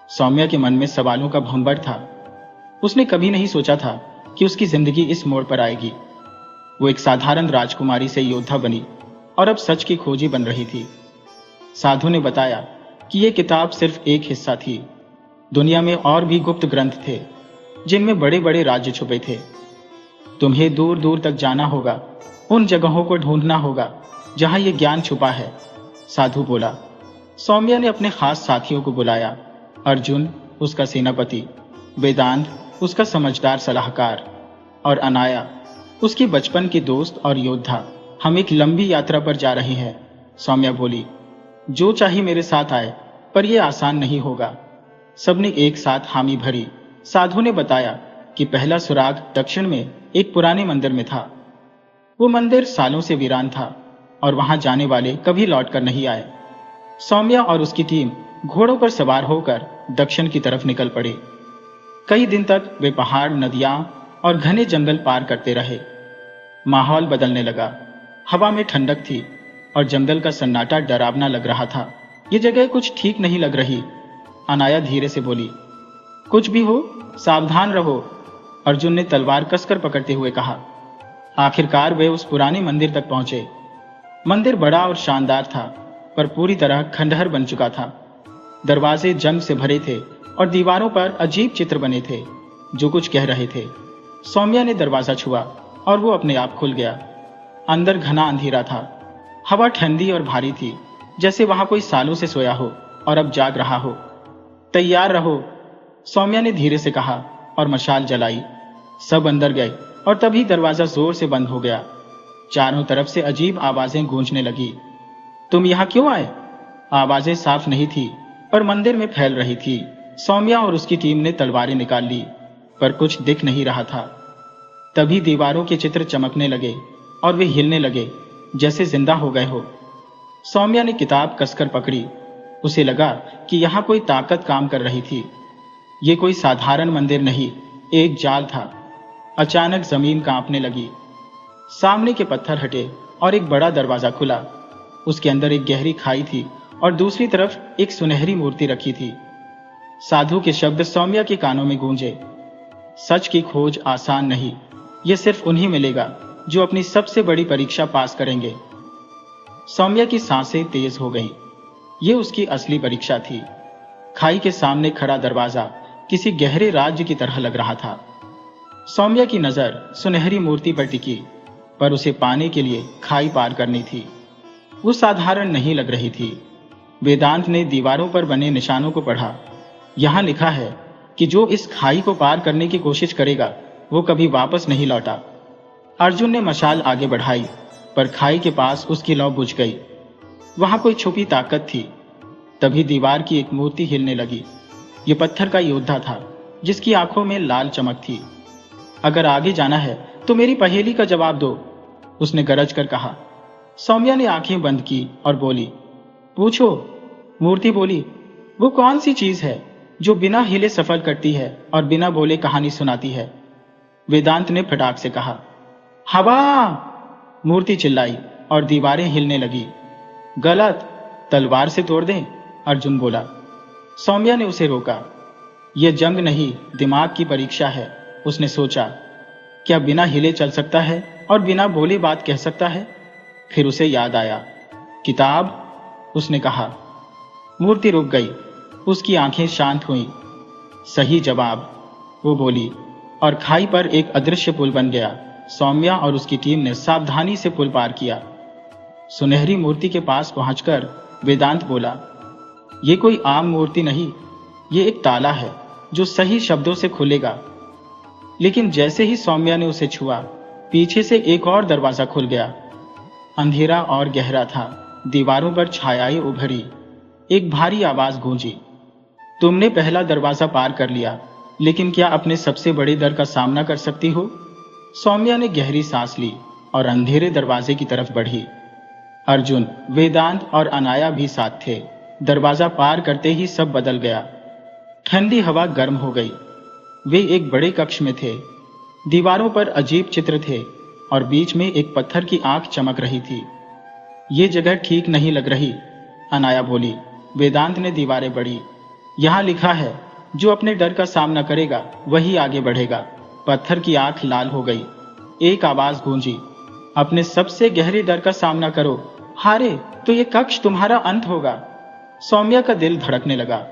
सौम्या के मन में सवालों का भंवर था। उसने कभी नहीं सोचा था कि उसकी जिंदगी इस मोड़ पर आएगी। वो एक साधारण राजकुमारी से योद्धा बनी और अब सच की खोजी बन रही थी। साधु ने बताया कि यह किताब सिर्फ एक हिस्सा थी। दुनिया में और भी गुप्त ग्रंथ थे जिनमें बड़े बड़े राज्य छुपे थे। तुम्हें दूर दूर तक जाना होगा, उन जगहों को ढूंढना होगा जहां यह ज्ञान छुपा है, साधु बोला। सौम्या ने अपने खास साथियों को बुलाया। अर्जुन उसका सेनापति, वेदांत उसका समझदार सलाहकार और अनाया उसकी बचपन की दोस्त और योद्धा। हम एक लंबी यात्रा पर जा रहे हैं, सौम्या बोली। जो चाहे मेरे साथ आए, पर यह आसान नहीं होगा। सबने एक साथ हामी भरी। साधु ने बताया कि पहला सुराग दक्षिण में एक पुराने मंदिर में था। वो मंदिर सालों से वीरान था और वहां जाने वाले कभी लौटकर नहीं आए। सौम्या और उसकी टीम घोड़ों पर सवार होकर दक्षिण की तरफ निकल पड़े। कई दिन तक वे पहाड़, नदियां और घने जंगल पार करते रहे। माहौल बदलने लगा। हवा में ठंडक थी और जंगल का सन्नाटा डरावना लग रहा था। ये जगह कुछ ठीक नहीं लग रही, अनाया धीरे से बोली। कुछ भी हो, सावधान रहो, अर्जुन ने तलवार कसकर पकड़ते हुए कहा। आखिरकार वे उस पुराने मंदिर तक पहुंचे। मंदिर बड़ा और शानदार था, पर पूरी तरह खंडहर बन चुका था। दरवाजे जंग से भरे थे और दीवारों पर अजीब चित्र बने थे जो कुछ कह रहे थे। सौम्या ने दरवाजा छुआ और वो अपने आप खुल गया। अंदर घना अंधेरा था। हवा ठंडी और भारी थी, जैसे वहां कोई सालों से सोया हो और अब जाग रहा हो। तैयार रहो, सौम्या ने धीरे से कहा और मशाल जलाई। सब अंदर गए और तभी दरवाजा जोर से बंद हो गया। चारों तरफ से अजीब आवाजें गूंजने लगी। तुम यहां क्यों आए? आवाजें साफ नहीं थी, पर मंदिर में फैल रही थी। सौम्या और उसकी टीम ने तलवारें निकाल ली, पर कुछ दिख नहीं रहा था। तभी दीवारों के चित्र चमकने लगे और वे हिलने लगे जैसे जिंदा हो गए हो। सौम्या ने किताब कसकर पकड़ी। उसे लगा कि यहां कोई ताकत काम कर रही थी। ये कोई साधारण मंदिर नहीं, एक जाल था। अचानक जमीन कांपने लगी। सामने के पत्थर हटे और एक बड़ा दरवाजा खुला। उसके अंदर एक गहरी खाई थी और दूसरी तरफ एक सुनहरी मूर्ति रखी थी। साधु के शब्द सौम्या के कानों में गूंजे। सच की खोज आसान नहीं, यह सिर्फ उन्हीं मिलेगा जो अपनी सबसे बड़ी परीक्षा पास करेंगे। सौम्या की सांसें तेज हो गईं। यह उसकी असली परीक्षा थी। खाई के सामने खड़ा दरवाजा किसी गहरे राज्य की तरह लग रहा था। सौम्या की नजर सुनहरी मूर्ति पर टिकी, पर उसे पाने के लिए खाई पार करनी थी। वो साधारण नहीं लग रही थी। वेदांत ने दीवारों पर बने निशानों को पढ़ा। यहां लिखा है कि जो इस खाई को पार करने की कोशिश करेगा वो कभी वापस नहीं लौटा। अर्जुन ने मशाल आगे बढ़ाई, पर खाई के पास उसकी लौ बुझ गई। वहां कोई छुपी ताकत थी। तभी दीवार की एक मूर्ति हिलने लगी। ये पत्थर का योद्धा था जिसकी आंखों में लाल चमक थी। अगर आगे जाना है तो मेरी पहेली का जवाब दो, उसने गरज कर कहा। सौम्या ने आंखें बंद की और बोली, पूछो। मूर्ति बोली, वो कौन सी चीज है जो बिना हिले सफर करती है और बिना बोले कहानी सुनाती है? वेदांत ने फटाक से कहा। हवा! मूर्ति चिल्लाई और दीवारें हिलने लगी। गलत, तलवार से तोड़ दें, अर्जुन बोला। सौम्या ने उसे रोका। यह जंग नहीं, दिमाग की परीक्षा है, उसने सोचा। क्या बिना हिले चल सकता है और बिना बोले बात कह सकता है? फिर उसे याद आया। किताब, उसने कहा। मूर्ति रुक गई, उसकी आंखें शांत हुईं। सही जवाब, वो बोली, और खाई पर एक अदृश्य पुल बन गया। सौम्या और उसकी टीम ने सावधानी से पुल पार किया। सुनहरी मूर्ति के पास पहुंचकर वेदांत बोला, ये कोई आम मूर्ति नहीं, ये एक ताला है जो सही शब्दों से खुलेगा। लेकिन जैसे ही सौम्या ने उसे छुआ, पीछे से एक और दरवाजा खुल गया। अंधेरा और गहरा था, दीवारों पर छायाएं उभरी। एक भारी आवाज गूंजी, तुमने पहला दरवाजा पार कर लिया, लेकिन क्या अपने सबसे बड़े डर का सामना कर सकती हो? सौम्या ने गहरी सांस ली और अंधेरे दरवाजे की तरफ बढ़ी। अर्जुन, वेदांत और अनाया भी साथ थे। दरवाजा पार करते ही सब बदल गया। ठंडी हवा गर्म हो गई। वे एक बड़े कक्ष में थे। दीवारों पर अजीब चित्र थे और बीच में एक पत्थर की आंख चमक रही थी। ये जगह ठीक नहीं लग रही, अनाया बोली। वेदांत ने दीवारें बढ़ी। यहाँ लिखा है, जो अपने डर का सामना करेगा वही आगे बढ़ेगा। पत्थर की आंख लाल हो गई। एक आवाज गूंजी, अपने सबसे गहरे डर का सामना करो, हारे तो ये कक्ष तुम्हारा अंत होगा। सौम्या का दिल धड़कने लगा।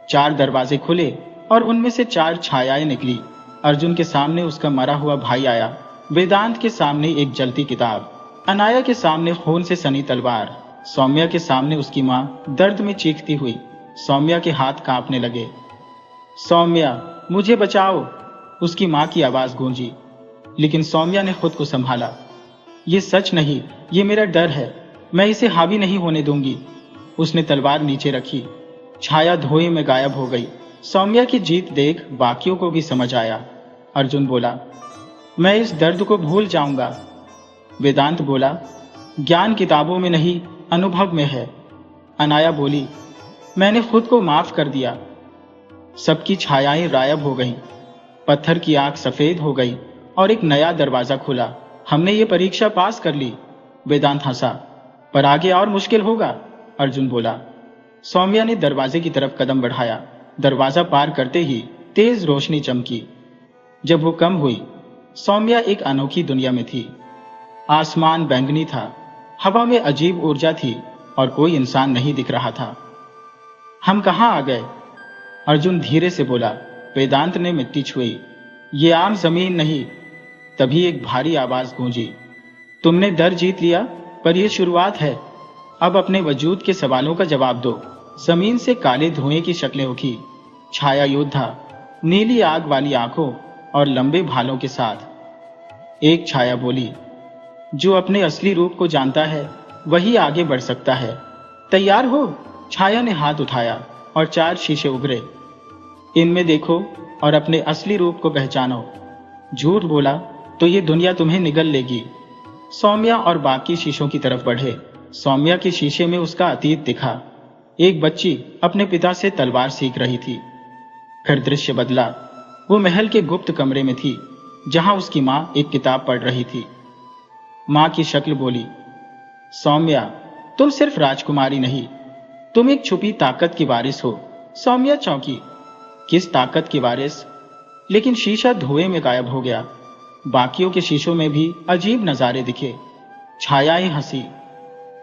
4 दरवाजे खुले और उनमें से 4 छायाएं निकली। अर्जुन के सामने उसका मरा हुआ भाई आया, वेदांत के सामने एक जलती किताब, अनाया के सामने खून से सनी तलवार, सौम्या के सामने उसकी मां दर्द में चीखती हुई। सौम्या के हाथ कांपने लगे। सौम्या, मुझे बचाओ, उसकी मां की आवाज गूंजी। लेकिन सौम्या ने खुद को संभाला। ये सच नहीं, ये मेरा डर है, मैं इसे हावी नहीं होने दूंगी। उसने तलवार नीचे रखी। छाया धुएं में गायब हो गई। सौम्या की जीत देख बाकियों को भी समझ आया। अर्जुन बोला, मैं इस दर्द को भूल जाऊंगा। वेदांत बोला, ज्ञान किताबों में नहीं, अनुभव में है। अनाया बोली, मैंने खुद को माफ कर दिया। सबकी छायाएं गायब हो गईं। पत्थर की आंख सफेद हो गई और एक नया दरवाजा खुला। हमने ये परीक्षा पास कर ली। वेदांत हंसा, पर आगे और मुश्किल होगा, अर्जुन बोला। सौम्या ने दरवाजे की तरफ कदम बढ़ाया। दरवाजा पार करते ही तेज रोशनी चमकी। जब वो कम हुई, सौम्या एक अनोखी दुनिया में थी। आसमान बैंगनी था, हवा में अजीब ऊर्जा थी और कोई इंसान नहीं दिख रहा था। हम कहाँ आ गए? अर्जुन धीरे से बोला। वेदांत ने मिट्टी छुई। ये आम जमीन नहीं। तभी एक भारी आवाज गूंजी, तुमने डर जीत लिया, पर यह शुरुआत है। अब अपने वजूद के सवालों का जवाब दो। जमीन से काले धुएं की शक्लें उठी। छाया योद्धा, नीली आग वाली आंखों और लंबे भालों के साथ। एक छाया बोली, जो अपने असली रूप को जानता है वही आगे बढ़ सकता है। तैयार हो? छाया ने हाथ उठाया और 4 शीशे उभरे। इनमें देखो और अपने असली रूप को पहचानो। झूठ बोला तो ये दुनिया तुम्हें निगल लेगी। सौम्या और बाकी शीशों की तरफ बढ़े। सौम्या के शीशे में उसका अतीत दिखा। एक बच्ची अपने पिता से तलवार सीख रही थी। फिर दृश्य बदला। वो महल के गुप्त कमरे में थी, जहां उसकी मां एक किताब पढ़ रही थी। मां की शक्ल बोली, सौम्या, तुम सिर्फ राजकुमारी नहीं, तुम एक छुपी ताकत की वारिस हो। सौम्या चौंकी। किस ताकत की वारिस? लेकिन शीशा धुएं में गायब हो गया। बाकियों के शीशों में भी अजीब नजारे दिखे। छायाएं हंसी।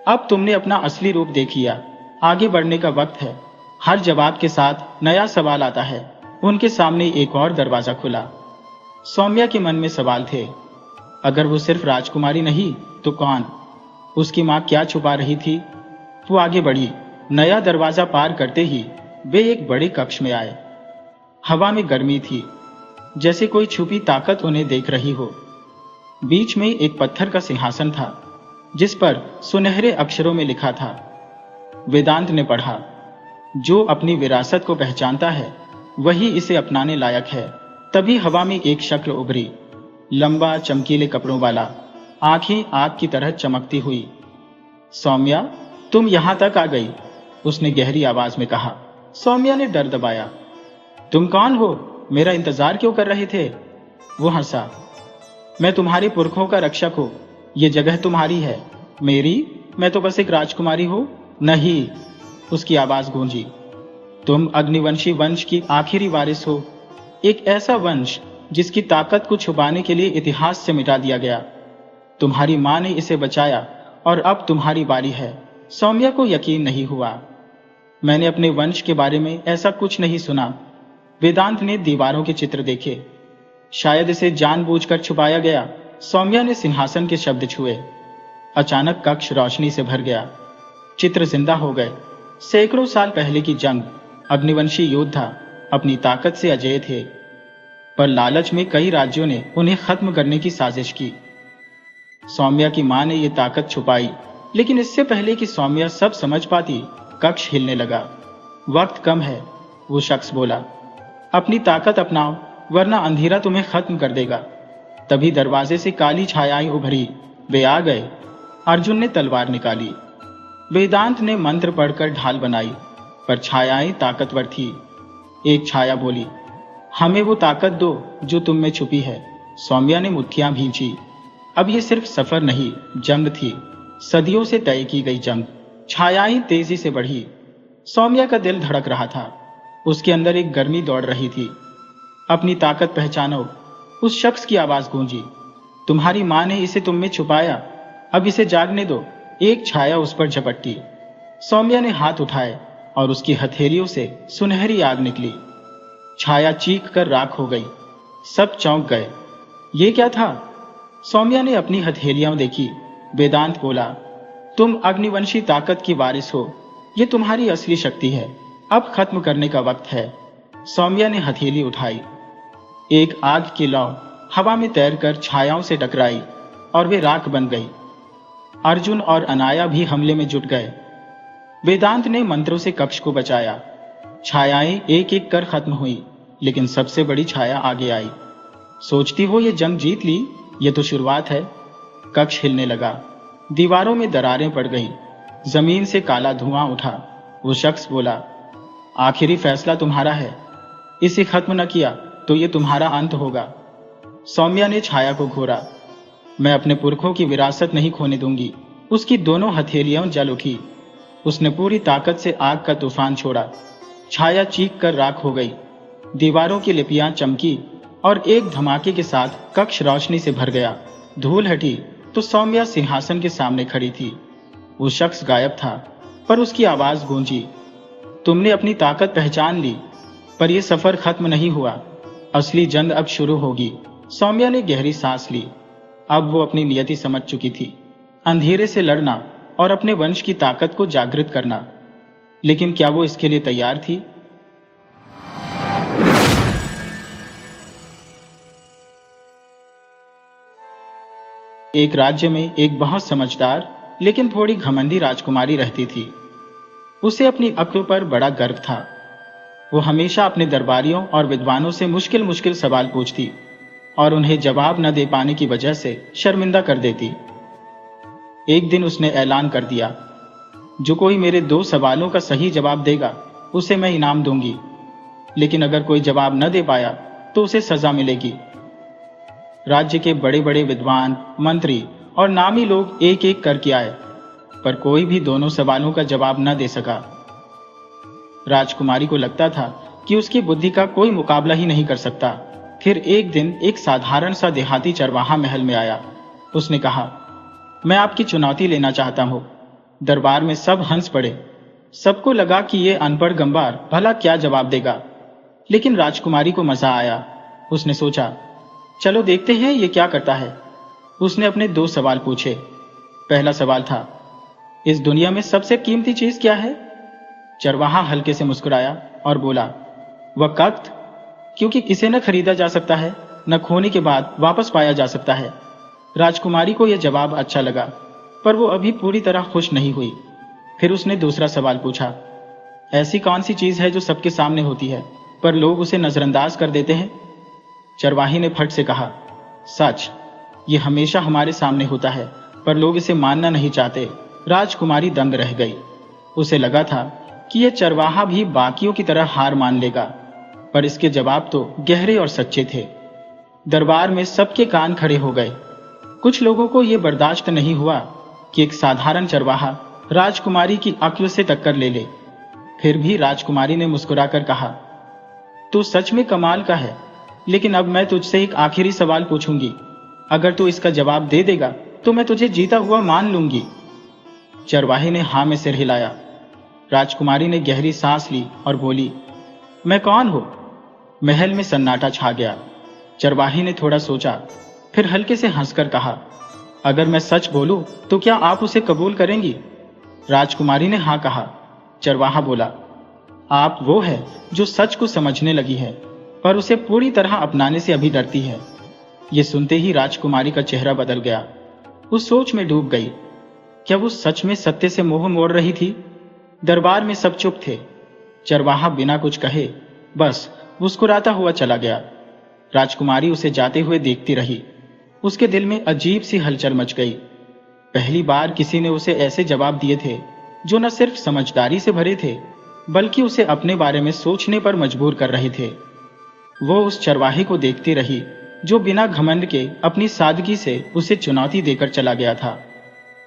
अब तुमने अपना असली रूप देख लिया, आगे बढ़ने का वक्त है। हर जवाब के साथ नया सवाल आता है। उनके सामने एक और दरवाजा खुला। सौम्या के मन में सवाल थे। अगर वो सिर्फ राजकुमारी नहीं तो कौन? उसकी मां क्या छुपा रही थी? वो आगे बढ़ी। नया दरवाजा पार करते ही वे एक बड़े कक्ष में आए। हवा में गर्मी थी, जैसे कोई छुपी ताकत उन्हें देख रही हो। बीच में एक पत्थर का सिंहासन था, जिस पर सुनहरे अक्षरों में लिखा था। वेदांत ने पढ़ा, जो अपनी विरासत को पहचानता है वही इसे अपनाने लायक है। तभी हवा में एक शक्ल उभरी, लंबा चमकीले कपड़ों वाला, आंखें आग की तरह चमकती हुई। सौम्या, तुम यहां तक आ गई, उसने गहरी आवाज में कहा। सौम्या ने डर दबाया। तुम कौन हो? मेरा इंतजार क्यों कर रहे थे? वो हंसा। मैं तुम्हारे पुरखों का रक्षक हूं। ये जगह तुम्हारी है। मेरी? मैं तो बस एक राजकुमारी हूं। नहीं, उसकी आवाज गूंजी। तुम अग्निवंशी वंश की आखिरी वारिस हो, एक ऐसा वंश जिसकी ताकत को छुपाने के लिए इतिहास से मिटा दिया गया। तुम्हारी माँ ने इसे बचाया और अब तुम्हारी बारी है। सौम्या को यकीन नहीं हुआ। मैंने अपने वंश के बारे में ऐसा कुछ नहीं सुना। वेदांत ने दीवारों के चित्र देखे। शायद इसे जानबूझकर छुपाया गया। सौम्या ने सिंहासन के शब्द छुए। अचानक कक्ष रोशनी से भर गया। चित्र जिंदा हो गए। सैकड़ों साल पहले की जंग। अग्निवंशी योद्धा अपनी ताकत से अजेय थे, पर लालच में कई राज्यों ने उन्हें खत्म करने की साजिश की। सौम्या की मां ने यह ताकत छुपाई, लेकिन इससे पहले कि सौम्या सब समझ पाती, कक्ष हिलने लगा। वक्त कम है, वो शख्स बोला। अपनी ताकत अपनाओ, वरना अंधेरा तुम्हें खत्म कर देगा। तभी दरवाजे से काली छायाएं उभरी। वे आ गए। अर्जुन ने तलवार निकाली। वेदांत ने मंत्र पढ़कर ढाल बनाई, पर छायाएं ताकतवर थी। एक छाया बोली, हमें वो ताकत दो जो तुम में छुपी है। सौम्या ने मुट्ठियां भींची। अब ये सिर्फ सफर नहीं, जंग थी। सदियों से तय की गई जंग। छायाएं तेजी से बढ़ी। सौम्या का दिल धड़क रहा था। उसके अंदर एक गर्मी दौड़ रही थी। अपनी ताकत पहचानो, उस शख्स की आवाज गूंजी। तुम्हारी मां ने इसे तुम में छुपाया, अब इसे जागने दो। एक छाया उस पर झपटी। सौम्या ने हाथ उठाए और उसकी हथेलियों से सुनहरी आग निकली। छाया चीख कर राख हो गई। सब चौंक गए। ये क्या था? सौम्या ने अपनी हथेलियां देखी। वेदांत बोला, तुम अग्निवंशी ताकत की वारिस हो। ये तुम्हारी असली शक्ति है। अब खत्म करने का वक्त है। सौम्या ने हथेली उठाई। एक आग की लौ हवा में तैरकर छायाओं से टकराई और वे राख बन गई। अर्जुन और अनाया भी हमले में जुट गए। वेदांत ने मंत्रों से कक्ष को बचाया। छायाएं एक एक कर खत्म हुई, लेकिन सबसे बड़ी छाया आगे आई। सोचती हो ये जंग जीत ली? ये तो शुरुआत है। कक्ष हिलने लगा। दीवारों में दरारें पड़ गई। जमीन से काला धुआं उठा। वो शख्स बोला, आखिरी फैसला तुम्हारा है। इसे खत्म न किया तो ये तुम्हारा अंत होगा। सौम्या ने छाया को घोरा। मैं अपने पुरखों की विरासत नहीं खोने दूंगी। उसकी दोनों हथेलियां जल उठी। उसने पूरी ताकत से आग का तूफान छोड़ा। छाया चीख कर राख हो गई। दीवारों की लिपियां चमकी और एक धमाके के साथ कक्ष रोशनी से भर गया। धूल हटी तो सौम्या सिंहासन के सामने खड़ी थी। वो शख्स गायब था, पर उसकी आवाज गूंजी, तुमने अपनी ताकत पहचान ली, पर यह सफर खत्म नहीं हुआ। असली जंग अब शुरू होगी। सौम्या ने गहरी सांस ली। अब वो अपनी नियति समझ चुकी थी। अंधेरे से लड़ना और अपने वंश की ताकत को जागृत करना। लेकिन क्या वो इसके लिए तैयार थी? एक राज्य में एक बहुत समझदार लेकिन थोड़ी घमंडी राजकुमारी रहती थी। उसे अपनी अक्ल पर बड़ा गर्व था। वो हमेशा अपने दरबारियों और विद्वानों से मुश्किल मुश्किल सवाल पूछती और उन्हें जवाब न दे पाने की वजह से शर्मिंदा कर देती। एक दिन उसने ऐलान कर दिया, जो कोई मेरे 2 सवालों का सही जवाब देगा उसे मैं इनाम दूंगी, लेकिन अगर कोई जवाब न दे पाया तो उसे सजा मिलेगी। राज्य के बड़े बड़े विद्वान, मंत्री और नामी लोग एक एक करके आए, पर कोई भी दोनों सवालों का जवाब न दे सका। राजकुमारी को लगता था कि उसकी बुद्धि का कोई मुकाबला ही नहीं कर सकता। फिर एक दिन एक साधारण सा देहाती चरवाहा महल में आया। उसने कहा, मैं आपकी चुनौती लेना चाहता हूं। दरबार में सब हंस पड़े। सबको लगा कि ये अनपढ़ गंवार भला क्या जवाब देगा, लेकिन राजकुमारी को मजा आया। उसने सोचा, चलो देखते हैं ये क्या करता है। उसने अपने 2 सवाल पूछे। पहला सवाल था, इस दुनिया में सबसे कीमती चीज क्या है? चरवाहा हल्के से मुस्कुराया और बोला, वक्त, क्योंकि इसे न खरीदा जा सकता है, न खोने के बाद वापस पाया जा सकता है। राजकुमारी को यह जवाब अच्छा लगा, पर वो अभी पूरी तरह खुश नहीं हुई। फिर उसने दूसरा सवाल पूछा, ऐसी कौन सी चीज है जो सबके सामने होती है पर लोग उसे नजरअंदाज कर देते हैं? चरवाही ने फट से कहा, सच, ये हमेशा हमारे सामने होता है पर लोग इसे मानना नहीं चाहते। राजकुमारी दंग रह गई। उसे लगा था कि यह चरवाहा भी बाकियों की तरह हार मान लेगा, पर इसके जवाब तो गहरे और सच्चे थे। दरबार में सबके कान खड़े हो गए। कुछ लोगों को यह बर्दाश्त नहीं हुआ कि एक साधारण चरवाहा राजकुमारी की अक्ल से टक्कर ले ले। फिर भी राजकुमारी ने मुस्कुराकर कहा, तू सच में कमाल का है, लेकिन अब मैं तुझसे एक आखिरी सवाल पूछूंगी। अगर तू इसका जवाब दे देगा तो मैं तुझे जीता हुआ मान लूंगी। चरवाहे ने हाँ में सिर हिलाया। राजकुमारी ने गहरी सांस ली और बोली, मैं कौन हूं? महल में सन्नाटा छा गया। चरवाहे ने थोड़ा सोचा, फिर हल्के से हंसकर कहा, अगर मैं सच बोलूं तो क्या आप उसे कबूल करेंगी? राजकुमारी ने हाँ कहा। चरवाहा बोला, आप वो है जो सच को समझने लगी है, पर उसे पूरी तरह अपनाने से अभी डरती है। ये सुनते ही राजकुमारी का चेहरा बदल गया। उस सोच में डूब गई, क्या वो सच में सत्य से मुंह मोड़ रही थी? दरबार में सब चुप थे। चरवाहा बिना कुछ कहे बस मुस्कुराता हुआ चला गया। राजकुमारी उसे जाते हुए देखती रही। उसके दिल में अजीब सी हलचल मच गई। पहली बार किसी ने उसे ऐसे जवाब दिए थे जो न सिर्फ समझदारी से भरे थे, बल्कि उसे अपने बारे में सोचने पर मजबूर कर रहे थे। वो उस चरवाहे को देखती रही जो बिना घमंड के अपनी सादगी से उसे चुनौती देकर चला गया था।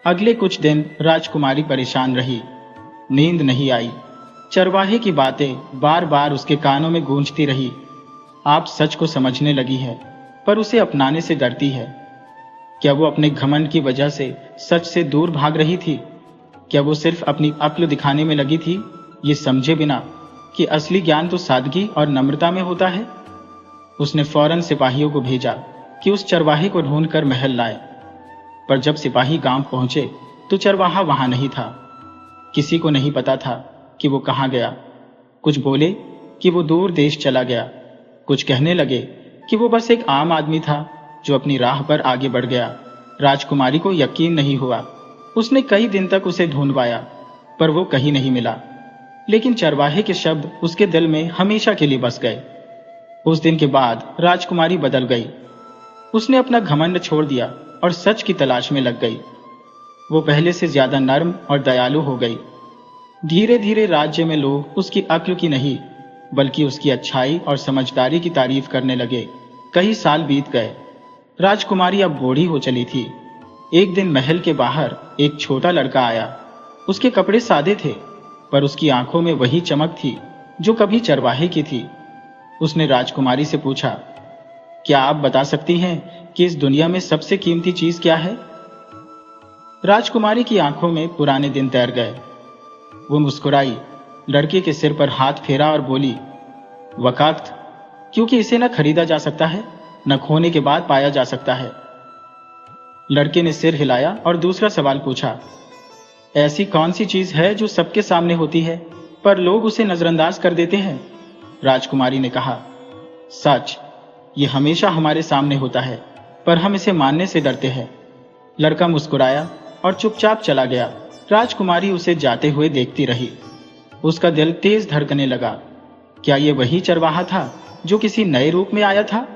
अगले कुछ दिन राजकुमारी परेशान रही। नींद नहीं आई। चरवाहे की बातें बार बार उसके कानों में गूंजती रही। आप सच को समझने लगी है, पर उसे अपनाने से डरती है। क्या वो अपने घमंड की वजह से सच से दूर भाग रही थी? क्या वो सिर्फ अपनी अक्ल दिखाने में लगी थी, ये समझे बिना कि असली ज्ञान तो सादगी और नम्रता में होता है? उसने फौरन सिपाहियों को भेजा कि उस चरवाहे को ढूंढकर महल लाए। पर जब सिपाही गांव पहुंचे तो चरवाहा वहां नहीं था। किसी को नहीं पता था कि वो कहां गया। कुछ बोले कि वो दूर देश चला गया, कुछ कहने लगे कि वो बस एक आम आदमी था जो अपनी राह पर आगे बढ़ गया। राजकुमारी को यकीन नहीं हुआ। उसने कई दिन तक उसे ढूंढवाया, पर वो कहीं नहीं मिला। लेकिन चरवाहे के शब्द उसके दिल में हमेशा के लिए बस गए। उस दिन के बाद राजकुमारी बदल गई। उसने अपना घमंड छोड़ दिया और सच की तलाश में लग गई। वो पहले से ज्यादा नर्म और दयालु हो गई। धीरे धीरे राज्य में लोग उसकी अक्ल की नहीं, बल्कि उसकी अच्छाई और समझदारी की तारीफ करने लगे। कई साल बीत गए। राजकुमारी अब बूढ़ी हो चली थी। एक दिन महल के बाहर एक छोटा लड़का आया। उसके कपड़े सादे थे, पर उसकी आंखों में वही चमक थी जो कभी चरवाहे की थी। उसने राजकुमारी से पूछा, क्या आप बता सकती हैं कि इस दुनिया में सबसे कीमती चीज क्या है? राजकुमारी की आंखों में पुराने दिन तैर गए। वो मुस्कुराई, लड़के के सिर पर हाथ फेरा और बोली, वक़्त, क्योंकि इसे न खरीदा जा सकता है, न खोने के बाद पाया जा सकता है। लड़के ने सिर हिलाया और दूसरा सवाल पूछा, ऐसी कौन सी चीज है जो सबके सामने होती है पर लोग उसे नजरअंदाज कर देते हैं? राजकुमारी ने कहा, सच, ये हमेशा हमारे सामने होता है, पर हम इसे मानने से डरते हैं। लड़का मुस्कुराया और चुपचाप चला गया। राजकुमारी उसे जाते हुए देखती रही। उसका दिल तेज धड़कने लगा। क्या ये वही चरवाहा था जो किसी नए रूप में आया था,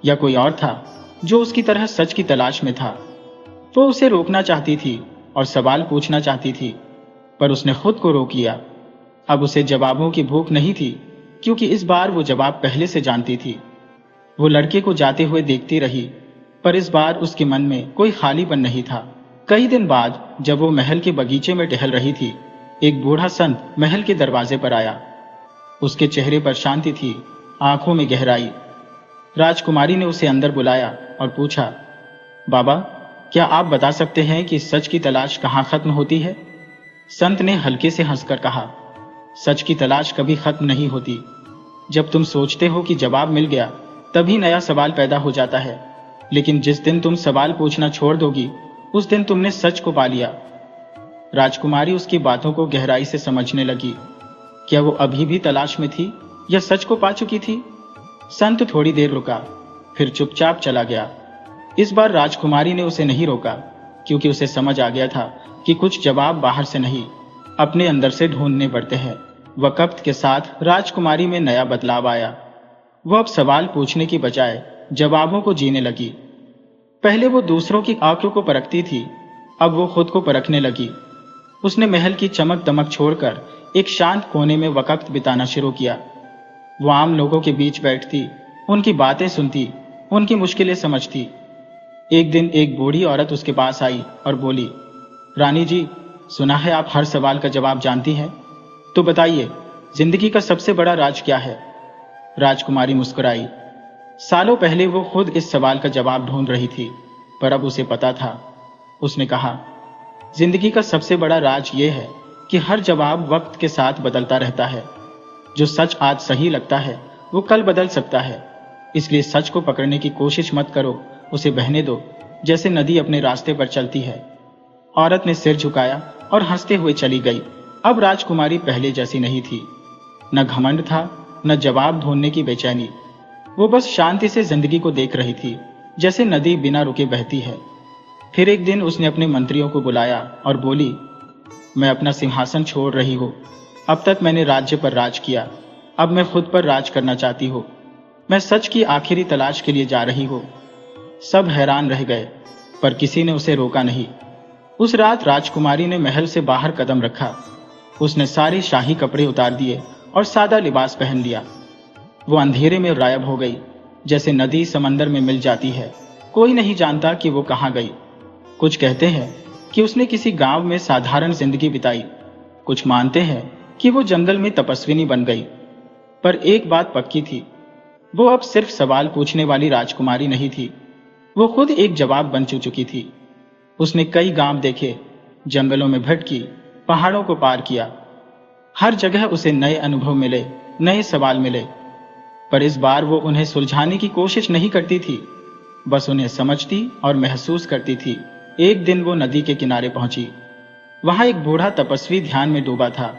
या कोई और था जो उसकी तरह सच की तलाश में था? वो उसे रोकना चाहती थी और सवाल पूछना चाहती थी, पर उसने खुद को रोक लिया। अब उसे जवाबों की भूख नहीं थी, क्योंकि इस बार वो जवाब पहले से जानती थी। वो लड़के को जाते हुए देखती रही, पर इस बार उसके मन में कोई खालीपन नहीं था। कई दिन बाद जब वो महल के बगीचे में टहल रही थी, एक बूढ़ा संत महल के दरवाजे पर आया। उसके चेहरे पर शांति थी, आंखों में गहराई। राजकुमारी ने उसे अंदर बुलाया और पूछा, बाबा, क्या आप बता सकते हैं कि सच की तलाश कहाँ खत्म होती है? संत ने हल्के से हंसकर कहा, सच की तलाश कभी खत्म नहीं होती। जब तुम सोचते हो कि जवाब मिल गया, तभी नया सवाल पैदा हो जाता है। लेकिन जिस दिन तुम सवाल पूछना छोड़ दोगी, उस दिन तुमने सच को पा लिया। राजकुमारी उसकी बातों को गहराई से समझने लगी। क्या वो अभी भी तलाश में थी या सच को पा चुकी थी? संत थोड़ी देर रुका, फिर चुपचाप चला गया। इस बार राजकुमारी ने उसे नहीं रोका, क्योंकि उसे समझ आ गया था कि कुछ जवाब बाहर से नहीं, अपने अंदर से ढूंढने पड़ते हैं। वक्त के साथ राजकुमारी में नया बदलाव आया। वह अब सवाल पूछने की बजाय जवाबों को जीने लगी। पहले वो दूसरों की आंखों को परखती थी, अब वो खुद को परखने लगी। उसने महल की चमक दमक छोड़कर एक शांत कोने में वक्त बिताना शुरू किया। वो आम लोगों के बीच बैठती, उनकी बातें सुनती, उनकी मुश्किलें समझती। एक दिन एक बूढ़ी औरत उसके पास आई और बोली, रानी जी, सुना है आप हर सवाल का जवाब जानती हैं, तो बताइए, जिंदगी का सबसे बड़ा राज क्या है? राजकुमारी मुस्कुराई। सालों पहले वो खुद इस सवाल का जवाब ढूंढ रही थी, पर अब उसे पता था, उसने कहा, जिंदगी का सबसे बड़ा राज यह है कि हर जवाब वक्त के साथ बदलता रहता है। जो सच आज सही लगता है वो कल बदल सकता है। इसलिए सच को पकड़ने की कोशिश मत करो, उसे बहने दो, जैसे नदी अपने रास्ते पर चलती है। औरत ने सिर झुकाया और हंसते हुए चली गई। अब राजकुमारी पहले जैसी नहीं थी। न घमंड था, न जवाब ढूंढने की बेचैनी। वो बस शांति से जिंदगी को देख रही थी, जैसे नदी बिना रुके बहती है। फिर एक दिन उसने अपने मंत्रियों को बुलाया और बोली, मैं अपना सिंहासन छोड़ रही हूँ। अब तक मैंने राज्य पर राज किया, अब मैं खुद पर राज करना चाहती हूँ। मैं सच की आखिरी तलाश के लिए जा रही हूँ। सब हैरान रह गए, पर किसी ने उसे रोका नहीं। उस रात राजकुमारी ने महल से बाहर कदम रखा। उसने सारे शाही कपड़े उतार दिए और सादा लिबास पहन लिया। वो अंधेरे में गायब हो गई, जैसे नदी समंदर में मिल जाती है। कोई नहीं जानता कि वो कहाँ गई। कुछ कहते हैं कि उसने किसी गांव में साधारण जिंदगी बिताई, कुछ मानते हैं कि वो जंगल में तपस्विनी बन गई। पर एक बात पक्की थी, वो अब सिर्फ सवाल पूछने वाली राजकुमारी नहीं थी, वो खुद एक जवाब बन चुकी थी। उसने कई गांव देखे, जंगलों में भटकी, पहाड़ों को पार किया। हर जगह उसे नए अनुभव मिले, नए सवाल मिले। पर इस बार वो उन्हें सुलझाने की कोशिश नहीं करती थी, बस उन्हें समझती और महसूस करती थी। एक दिन वो नदी के किनारे पहुंची। वहां एक बूढ़ा तपस्वी ध्यान में डूबा था।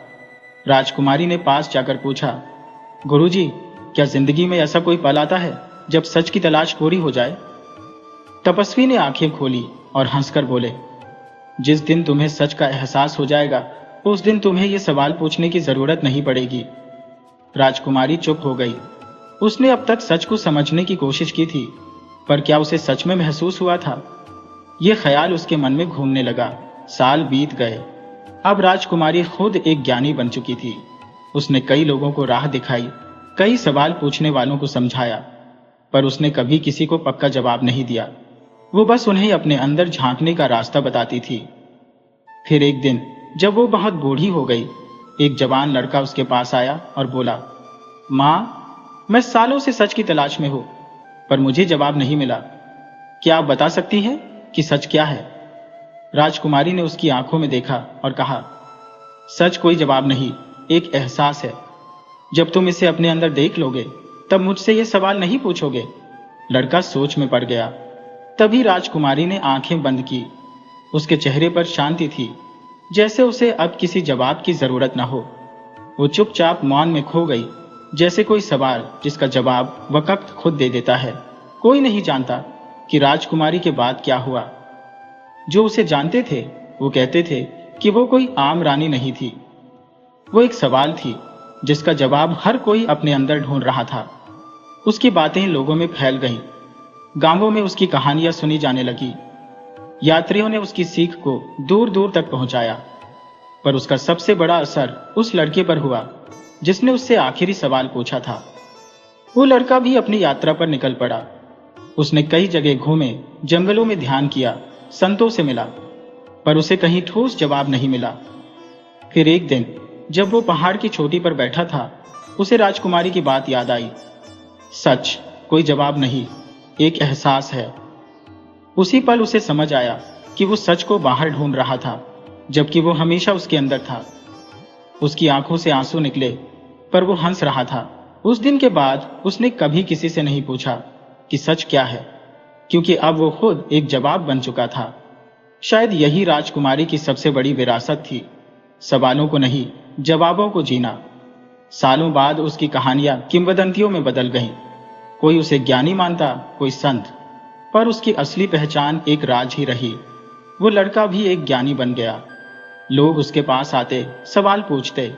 राजकुमारी ने पास जाकर पूछा, गुरुजी, क्या जिंदगी में ऐसा कोई पल आता है जब सच की तलाश पूरी हो जाए? तपस्वी ने आंखें खोली और हंसकर बोले, जिस दिन तुम्हें सच का एहसास हो जाएगा उस दिन तुम्हें यह सवाल पूछने की जरूरत नहीं पड़ेगी। राजकुमारी चुप हो गई। उसने अब तक सच को समझने की कोशिश की थी, पर क्या उसे सच में महसूस हुआ था? यह ख्याल उसके मन में घूमने लगा। साल बीत गए। अब राजकुमारी खुद एक ज्ञानी बन चुकी थी। उसने कई लोगों को राह दिखाई, कई सवाल पूछने वालों को समझाया, पर उसने कभी किसी को पक्का जवाब नहीं दिया। वो बस उन्हें अपने अंदर झांकने का रास्ता बताती थी। फिर एक दिन जब वो बहुत बूढ़ी हो गई, एक जवान लड़का उसके पास आया और बोला, माँ, मैं सालों से सच की तलाश में हूं, पर मुझे जवाब नहीं मिला। क्या आप बता सकती हैं कि सच क्या है? राजकुमारी ने उसकी आंखों में देखा और कहा, सच कोई जवाब नहीं, एक एहसास है। जब तुम इसे अपने अंदर देख लोगे तब मुझसे ये सवाल नहीं पूछोगे। लड़का सोच में पड़ गया। तभी राजकुमारी ने आंखें बंद की। उसके चेहरे पर शांति थी, जैसे उसे अब किसी जवाब की जरूरत न हो। वो चुपचाप मौन में खो गई, जैसे कोई सवाल जिसका जवाब वक्त खुद दे देता है। कोई नहीं जानता कि राजकुमारी के बाद क्या हुआ। जो उसे जानते थे वो कहते थे कि वो कोई आम रानी नहीं थी, वो एक सवाल थी जिसका जवाब हर कोई अपने अंदर ढूंढ रहा था। उसकी बातें लोगों में फैल गईं। गांवों में उसकी कहानियां सुनी जाने लगी। यात्रियों ने उसकी सीख को दूर दूर तक पहुंचाया। पर उसका सबसे बड़ा असर उस लड़के पर हुआ जिसने उससे आखिरी सवाल पूछा था। वो लड़का भी अपनी यात्रा पर निकल पड़ा। उसने कई जगह घूमे, जंगलों में ध्यान किया, संतों से मिला, पर उसे कहीं ठोस जवाब नहीं मिला। फिर एक दिन जब वो पहाड़ की चोटी पर बैठा था, उसे राजकुमारी की बात याद आई। सच कोई जवाब नहीं, एक एहसास है। उसी पल उसे समझ आया कि वो सच को बाहर ढूंढ रहा था, जबकि वो हमेशा उसके अंदर था। उसकी आंखों से आंसू निकले, पर वो हंस रहा था। उस दिन के बाद उसने कभी किसी से नहीं पूछा कि सच क्या है, क्योंकि अब वो खुद एक जवाब बन चुका था। शायद यही राजकुमारी की सबसे बड़ी विरासत थी, सवालों को नहीं, जवाबों को जीना। सालों बाद उसकी कहानियां किंवदंतियों में बदल गईं। कोई उसे ज्ञानी मानता, कोई संत, पर उसकी असली पहचान एक राज ही रही। वो लड़का भी एक ज्ञानी बन गया। लोग उसके पास आते, सवाल पूछते।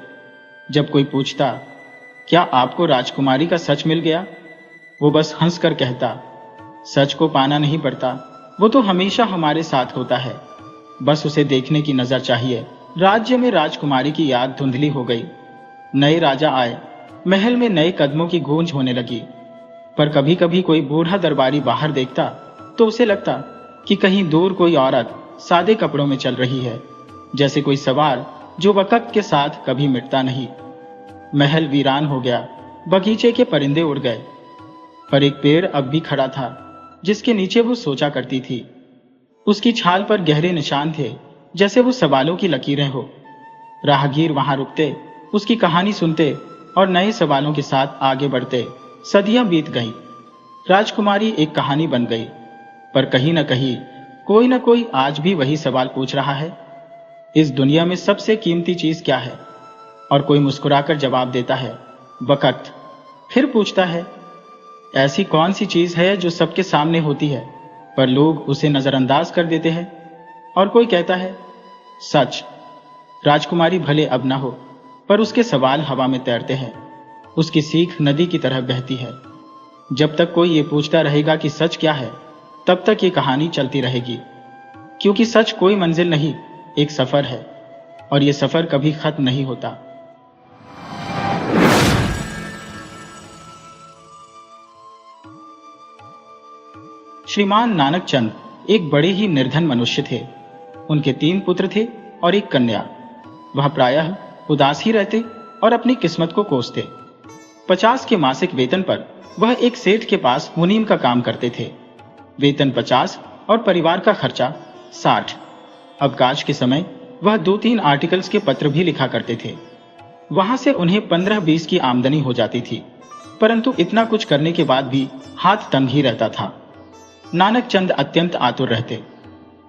जब कोई पूछता, क्या आपको राजकुमारी का सच मिल गया? वो बस हंसकर कहता, सच को पाना नहीं पड़ता, वो तो हमेशा हमारे साथ होता है, बस उसे देखने की नजर चाहिए। राज्य में राजकुमारी की याद धुंधली हो गई। नए राजा आए, महल में नए कदमों की गूंज होने लगी। पर कभी कभी कोई बूढ़ा दरबारी बाहर देखता तो उसे लगता कि कहीं दूर कोई औरत सादे कपड़ों में चल रही है, जैसे कोई सवाल जो वक्त के साथ कभी मिटता नहीं। महल वीरान हो गया, बगीचे के परिंदे उड़ गए, पर एक पेड़ अब भी खड़ा था जिसके नीचे वो सोचा करती थी। उसकी छाल पर गहरे निशान थे, जैसे वो सवालों की लकीरें हो। राहगीर वहां रुकते, उसकी कहानी सुनते और नए सवालों के साथ आगे बढ़ते। सदियां बीत गईं। राजकुमारी एक कहानी बन गई, पर कहीं न कहीं कोई न कोई आज भी वही सवाल पूछ रहा है, इस दुनिया में सबसे कीमती चीज क्या है? और कोई मुस्कुराकर जवाब देता है, वक़्त। फिर पूछता है, ऐसी कौन सी चीज है जो सबके सामने होती है पर लोग उसे नजरअंदाज कर देते हैं? और कोई कहता है, सच। राजकुमारी भले अब न हो, पर उसके सवाल हवा में तैरते हैं। उसकी सीख नदी की तरह बहती है। जब तक कोई ये पूछता रहेगा कि सच क्या है, तब तक ये कहानी चलती रहेगी। क्योंकि सच कोई मंजिल नहीं, एक सफर है, और ये सफर कभी खत्म नहीं होता। श्रीमान नानक चंद एक बड़े ही निर्धन मनुष्य थे। उनके 3 पुत्र थे और एक कन्या। वह प्रायः उदास ही रहते और अपनी किस्मत को कोसते। 50 के मासिक वेतन पर वह एक सेठ के पास मुनीम का काम करते थे। वेतन 50 और परिवार का खर्चा 60। अवकाश के समय वह 2-3 आर्टिकल्स के पत्र भी लिखा करते थे। वहां से उन्हें 15-20 की आमदनी हो जाती थी, परंतु इतना कुछ करने के बाद भी हाथ तंग ही रहता था। नानक चंद अत्यंत आतुर रहते।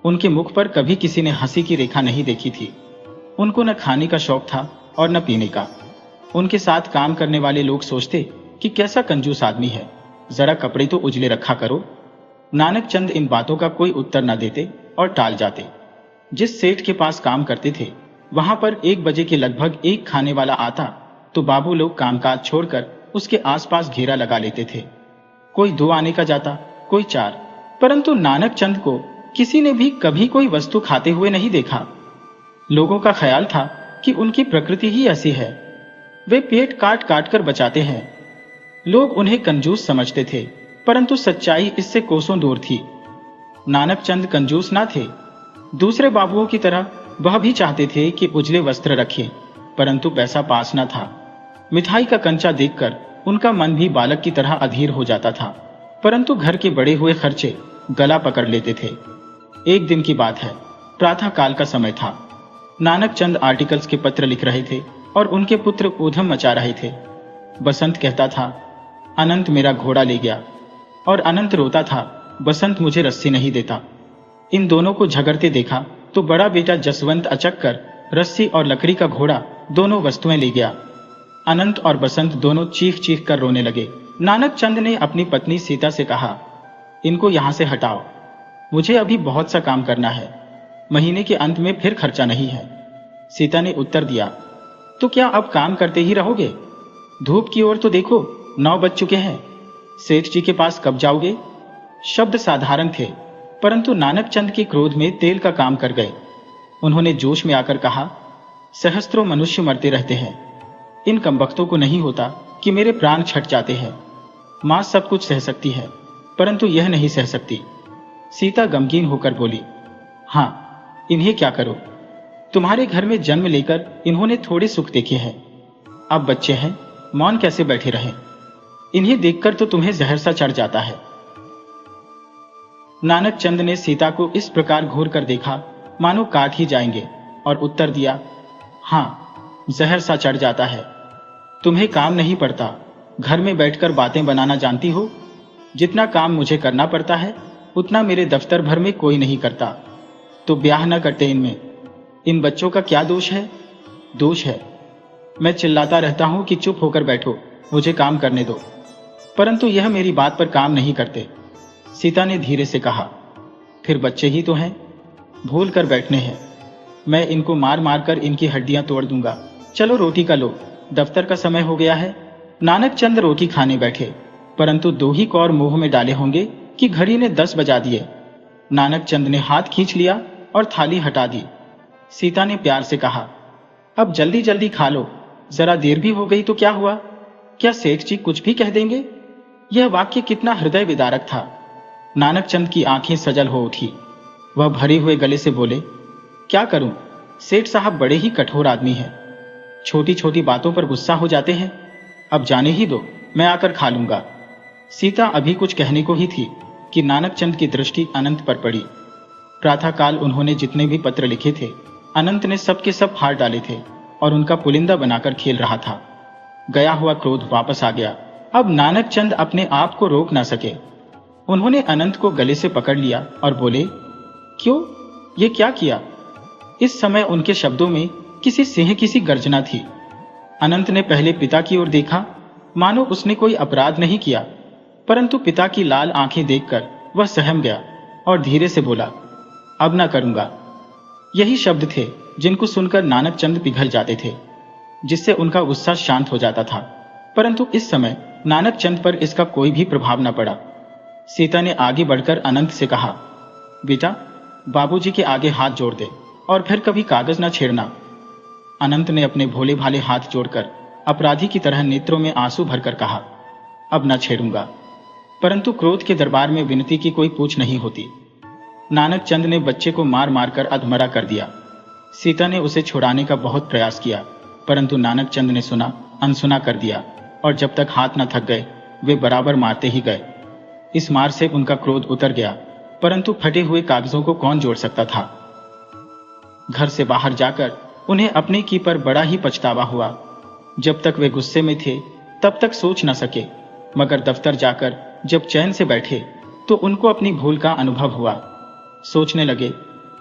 उनके मुख पर कभी किसी ने हंसी की रेखा नहीं देखी थी। उनको न खाने का शौक था और न पीने का। उनके साथ काम करने वाले लोग सोचते कि कैसा कंजूस आदमी है, जरा कपड़े तो उजले रखा करो। नानक चंद इन बातों का कोई उत्तर न देते और टाल जाते। जिस सेठ के पास काम करते थे, वहां पर 1 बजे के लगभग एक खाने वाला आता तो बाबू लोग कामकाज छोड़कर उसके आसपास घेरा लगा लेते थे। कोई 2 आने का जाता, कोई 4, परंतु नानक चंद को किसी ने भी कभी कोई वस्तु खाते हुए नहीं देखा। लोगों का ख्याल था कि उनकी प्रकृति ही ऐसी है, वे पेट काट काट कर बचाते हैं। लोग उन्हें कंजूस समझते थे, परंतु सच्चाई इससे कोसों दूर थी। नानक चंद कंजूस ना थे। दूसरे बाबुओं की तरह वह भी चाहते थे कि उजले वस्त्र रखें, परंतु पैसा पास न था। मिठाई का कंचा देखकर उनका मन भी बालक की तरह अधीर हो जाता था, परंतु घर के बड़े हुए खर्चे गला पकड़ लेते थे। एक दिन की बात है, प्रातः काल का समय था। नानक चंद आर्टिकल्स के पत्र लिख रहे थे और उनके पुत्र ऊधम मचा रहे थे। बसंत कहता था, अनंत मेरा घोड़ा ले गया, और अनंत रोता था, बसंत मुझे रस्सी नहीं देता। इन दोनों को झगड़ते देखा तो बड़ा बेटा जसवंत अचक कर रस्सी और लकड़ी का घोड़ा दोनों वस्तुएं ले गया। अनंत और बसंत दोनों चीख चीख कर रोने लगे। नानक चंद ने अपनी पत्नी सीता से कहा, इनको यहां से हटाओ, मुझे अभी बहुत सा काम करना है, महीने के अंत में फिर खर्चा नहीं है। सीता ने उत्तर दिया, तो क्या अब काम करते ही रहोगे? धूप की ओर तो देखो, 9 बज चुके हैं। सेठ जी के पास कब जाओगे? शब्द साधारण थे, परंतु नानक चंद के क्रोध में तेल का काम कर गए। उन्होंने जोश में आकर कहा, सहस्त्रों मनुष्य मरते रहते हैं, इन कमबख्तों को नहीं होता कि मेरे प्राण छट जाते हैं। मां सब कुछ सह सकती है, परंतु यह नहीं सह सकती। सीता गमगीन होकर बोली, हाँ, इन्हें क्या करो? तुम्हारे घर में जन्म लेकर इन्होंने थोड़े सुख देखे हैं। अब बच्चे हैं, मौन कैसे बैठे रहें? इन्हें देखकर तो तुम्हें जहर सा चढ़ जाता है। नानक चंद ने सीता को इस प्रकार घूर कर देखा मानो काट ही जाएंगे, और उत्तर दिया, हाँ, जहर सा चढ़ जाता है। तुम्हें काम नहीं पड़ता, घर में बैठकर बातें बनाना जानती हो। जितना काम मुझे करना पड़ता है, उतना मेरे दफ्तर भर में कोई नहीं करता। तो ब्याह न करते इनमें। इन बच्चों का क्या दोष है? दोष है, मैं चिल्लाता रहता हूं कि चुप होकर बैठो, मुझे काम करने दो, परंतु यह मेरी बात पर काम नहीं करते। सीता ने धीरे से कहा, फिर बच्चे ही तो हैं, भूल कर बैठने हैं। मैं इनको मार मार कर इनकी हड्डियां तोड़ दूंगा। चलो रोटी का लो, दफ्तर का समय हो गया है। नानक चंद रोटी खाने बैठे, परंतु 2 ही कौर मुंह में डाले होंगे कि घड़ी ने 10 बजा दिए। नानक चंद ने हाथ खींच लिया और थाली हटा दी। सीता ने प्यार से कहा, अब जल्दी जल्दी खा लो, जरा देर भी हो गई तो क्या हुआ? क्या सेठ जी कुछ भी कह देंगे? यह वाक्य कितना हृदय विदारक था। नानक चंद की आंखें सजल हो उठी। वह भरे हुए गले से बोले, क्या करूं, सेठ साहब बड़े ही कठोर आदमी हैं, छोटी छोटी बातों पर गुस्सा हो जाते हैं। अब जाने ही दो, मैं आकर खा लूंगा। सीता अभी कुछ कहने को ही थी कि नानक चंद की दृष्टि अनंत पर पड़ी। प्रातःकाल उन्होंने जितने भी पत्र लिखे थे अनंत ने सबके सब फाड़ डाले थे और उनका पुलिंदा बनाकर खेल रहा था। गया हुआ क्रोध वापस आ गया। अब नानक चंद अपने आप को रोक ना सके। उन्होंने अनंत को गले से पकड़ लिया और बोले, क्यों, ये क्या किया? इस समय उनके शब्दों में किसी सिंह की गर्जना थी। अनंत ने पहले पिता की ओर देखा, मानो उसने कोई अपराध नहीं किया, परंतु पिता की लाल आंखें देखकर वह सहम गया और धीरे से बोला, अब ना करूंगा। यही शब्द थे जिनको सुनकर नानक चंद पिघल जाते थे, जिससे उनका गुस्सा शांत हो जाता था। परंतु इस समय नानक चंद पर इसका कोई भी प्रभाव न पड़ा। सीता ने आगे बढ़कर अनंत से कहा, बेटा, बाबूजी के आगे हाथ जोड़ दे और फिर कभी कागज न छेड़ना। अनंत ने अपने भोले भाले हाथ जोड़कर अपराधी की तरह नेत्रों में आंसू भरकर कहा, अब न छेड़ूंगा। परंतु क्रोध के दरबार में विनती की कोई पूछ नहीं होती। नानक चंद ने बच्चे को मार मार कर अधमरा कर दिया। सीता ने उसे छुड़ाने का बहुत प्रयास किया, परंतु नानक चंद ने सुना अनसुना कर दिया और जब तक हाथ न थक गए वे बराबर मारते ही गए। इस मार से उनका क्रोध उतर गया, परंतु फटे हुए कागजों को कौन जोड़ सकता था। घर से बाहर जाकर उन्हें अपने की पर बड़ा ही पछतावा हुआ। जब तक वे गुस्से में थे तब तक सोच न सके, मगर दफ्तर जाकर जब चैन से बैठे तो उनको अपनी भूल का अनुभव हुआ। सोचने लगे,